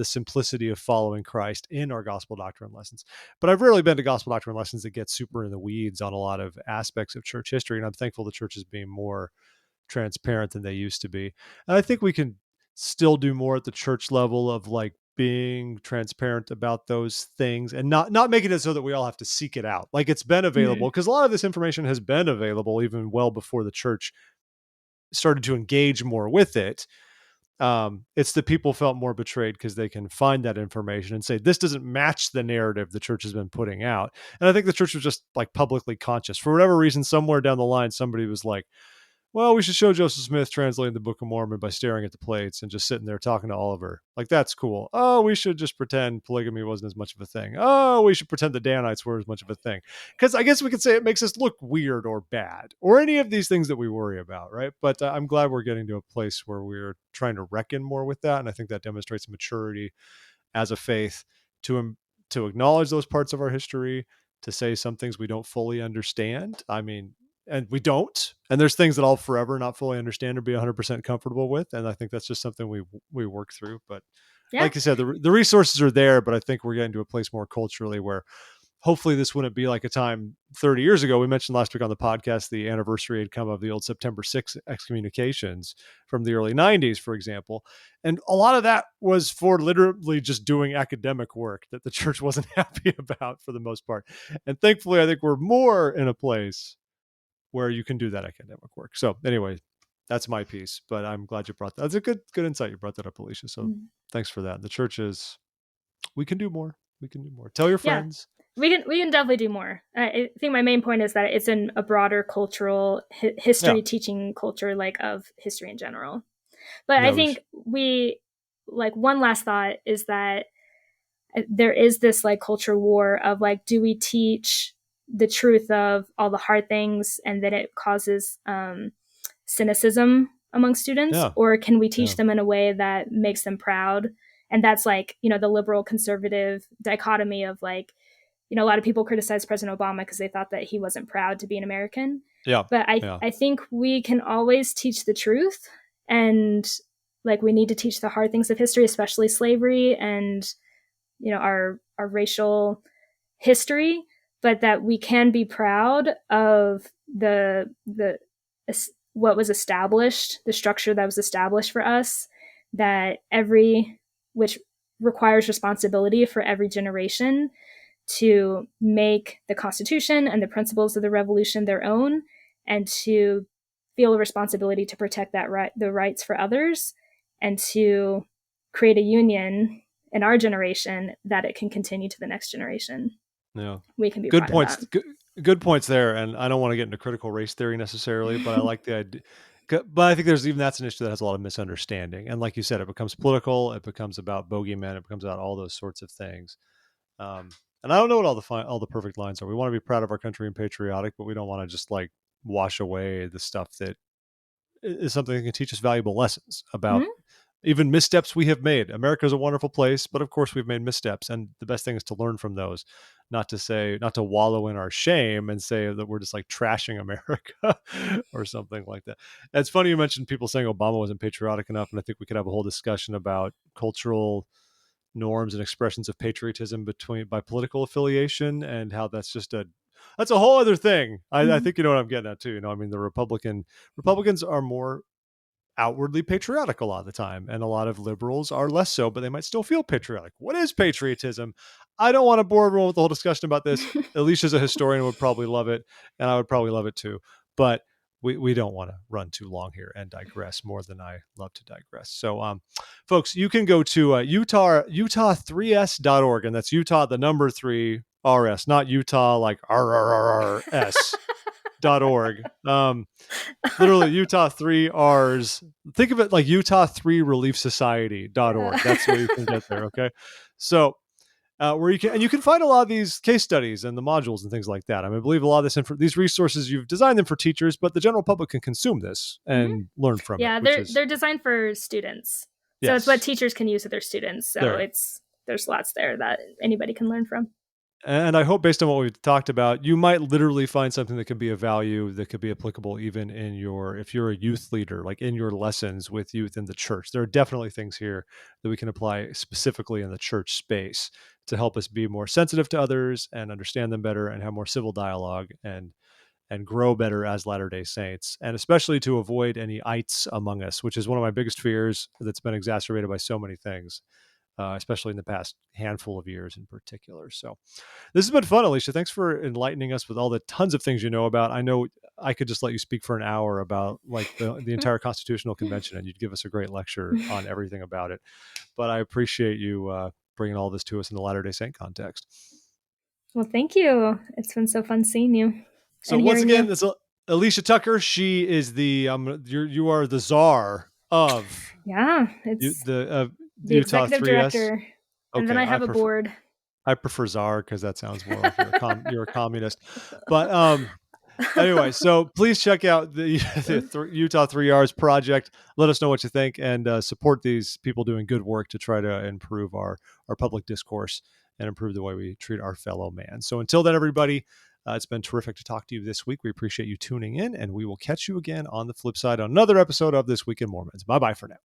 simplicity of following Christ in our gospel doctrine lessons. But I've rarely been to gospel doctrine lessons that get super in the weeds on a lot of aspects of church history, and I'm thankful the church is being more transparent than they used to be. And I think we can still do more at the church level of like being transparent about those things and not making it so that we all have to seek it out. Like it's been available, because a lot of this information has been available even well before the church started to engage more with it. It's that people felt more betrayed because they can find that information and say, this doesn't match the narrative the church has been putting out. And I think the church was just like publicly conscious. For whatever reason, somewhere down the line, somebody was like, well, we should show Joseph Smith translating the Book of Mormon by staring at the plates and just sitting there talking to Oliver. Like, that's cool. Oh, we should just pretend polygamy wasn't as much of a thing. Oh, we should pretend the Danites were as much of a thing. Because I guess we could say it makes us look weird or bad or any of these things that we worry about, right? But I'm glad we're getting to a place where we're trying to reckon more with that. And I think that demonstrates maturity as a faith to acknowledge those parts of our history, to say some things we don't fully understand. I mean, and we don't. And there's things that I'll forever not fully understand or be 100% comfortable with. And I think that's just something we work through. But like you said, the resources are there, but I think we're getting to a place more culturally where hopefully this wouldn't be like a time 30 years ago. We mentioned last week on the podcast, the anniversary had come of the old September 6th excommunications from the early 90s, for example. And a lot of that was for literally just doing academic work that the church wasn't happy about for the most part. And thankfully, I think we're more in a place where you can do that academic work. So anyway, that's my piece, but I'm glad you brought that. That's a good insight. You brought that up, Alicia. So thanks for that. The church we can do more. We can do more. Tell your friends. We can definitely do more. I think my main point is that it's in a broader cultural history teaching culture, like of history in general. But I think we like one last thought is that there is this like culture war of like, do we teach the truth of all the hard things and then it causes cynicism among students, or can we teach them in a way that makes them proud? And that's like, the liberal conservative dichotomy of like, a lot of people criticize President Obama because they thought that he wasn't proud to be an American. But I think we can always teach the truth, and like we need to teach the hard things of history, especially slavery and our racial history, but that we can be proud of the what was established, the structure that was established for us, which requires responsibility for every generation to make the Constitution and the principles of the Revolution their own, and to feel a responsibility to protect the rights for others, and to create a union in our generation that it can continue to the next generation. We can be good points. Good points there. And I don't want to get into critical race theory necessarily, but I like the idea. But I think that's an issue that has a lot of misunderstanding. And like you said, it becomes political. It becomes about bogeymen. It becomes about all those sorts of things. And I don't know what all the perfect lines are. We want to be proud of our country and patriotic, but we don't want to just like wash away the stuff that is something that can teach us valuable lessons about even missteps we have made. America is a wonderful place, but of course we've made missteps, and the best thing is to learn from those, not to wallow in our shame and say that we're just like trashing America or something like that. It's funny you mentioned people saying Obama wasn't patriotic enough, and I think we could have a whole discussion about cultural norms and expressions of patriotism by political affiliation, and how that's a whole other thing. I think you know what I'm getting at too. I mean, the Republicans are more outwardly patriotic a lot of the time, and a lot of liberals are less so, but they might still feel patriotic. What is patriotism? I don't want to bore everyone with the whole discussion about this. Alicia's a historian, would probably love it, and I would probably love it too. But we don't want to run too long here and digress more than I love to digress. So, folks, you can go to Utah3s.org, and that's Utah the number 3 RS, not Utah like RRRS.org. Literally Utah 3 R's. Think of it like Utah 3 Relief Society.org. That's where you can get there. Okay. So, where you can find a lot of these case studies and the modules and things like that. I mean, I believe a lot of these resources, you've designed them for teachers, but the general public can consume this and learn from it. Yeah, they're designed for students. So it's what teachers can use with their students. So there's lots there that anybody can learn from. And I hope, based on what we've talked about, you might literally find something that could be of value, that could be applicable even if you're a youth leader, like in your lessons with youth in the church. There are definitely things here that we can apply specifically in the church space to help us be more sensitive to others and understand them better and have more civil dialogue and grow better as Latter-day Saints, and especially to avoid any ites among us, which is one of my biggest fears that's been exacerbated by so many things. Especially in the past handful of years in particular. So this has been fun, Alicia. Thanks for enlightening us with all the tons of things you know about. I know I could just let you speak for an hour about like the entire Constitutional Convention, and you'd give us a great lecture on everything about it. But I appreciate you bringing all this to us in the Latter-day Saint context. Well, thank you. It's been so fun seeing you. So once again, it's Alicia Tucker. She is you are the czar of the executive director, and then I have a board. I prefer czar because that sounds more like you're a communist. But anyway, so please check out the Utah 3 R's project. Let us know what you think, and support these people doing good work to try to improve our public discourse and improve the way we treat our fellow man. So until then, everybody, it's been terrific to talk to you this week. We appreciate you tuning in, and we will catch you again on the flip side on another episode of This Week in Mormons. Bye-bye for now.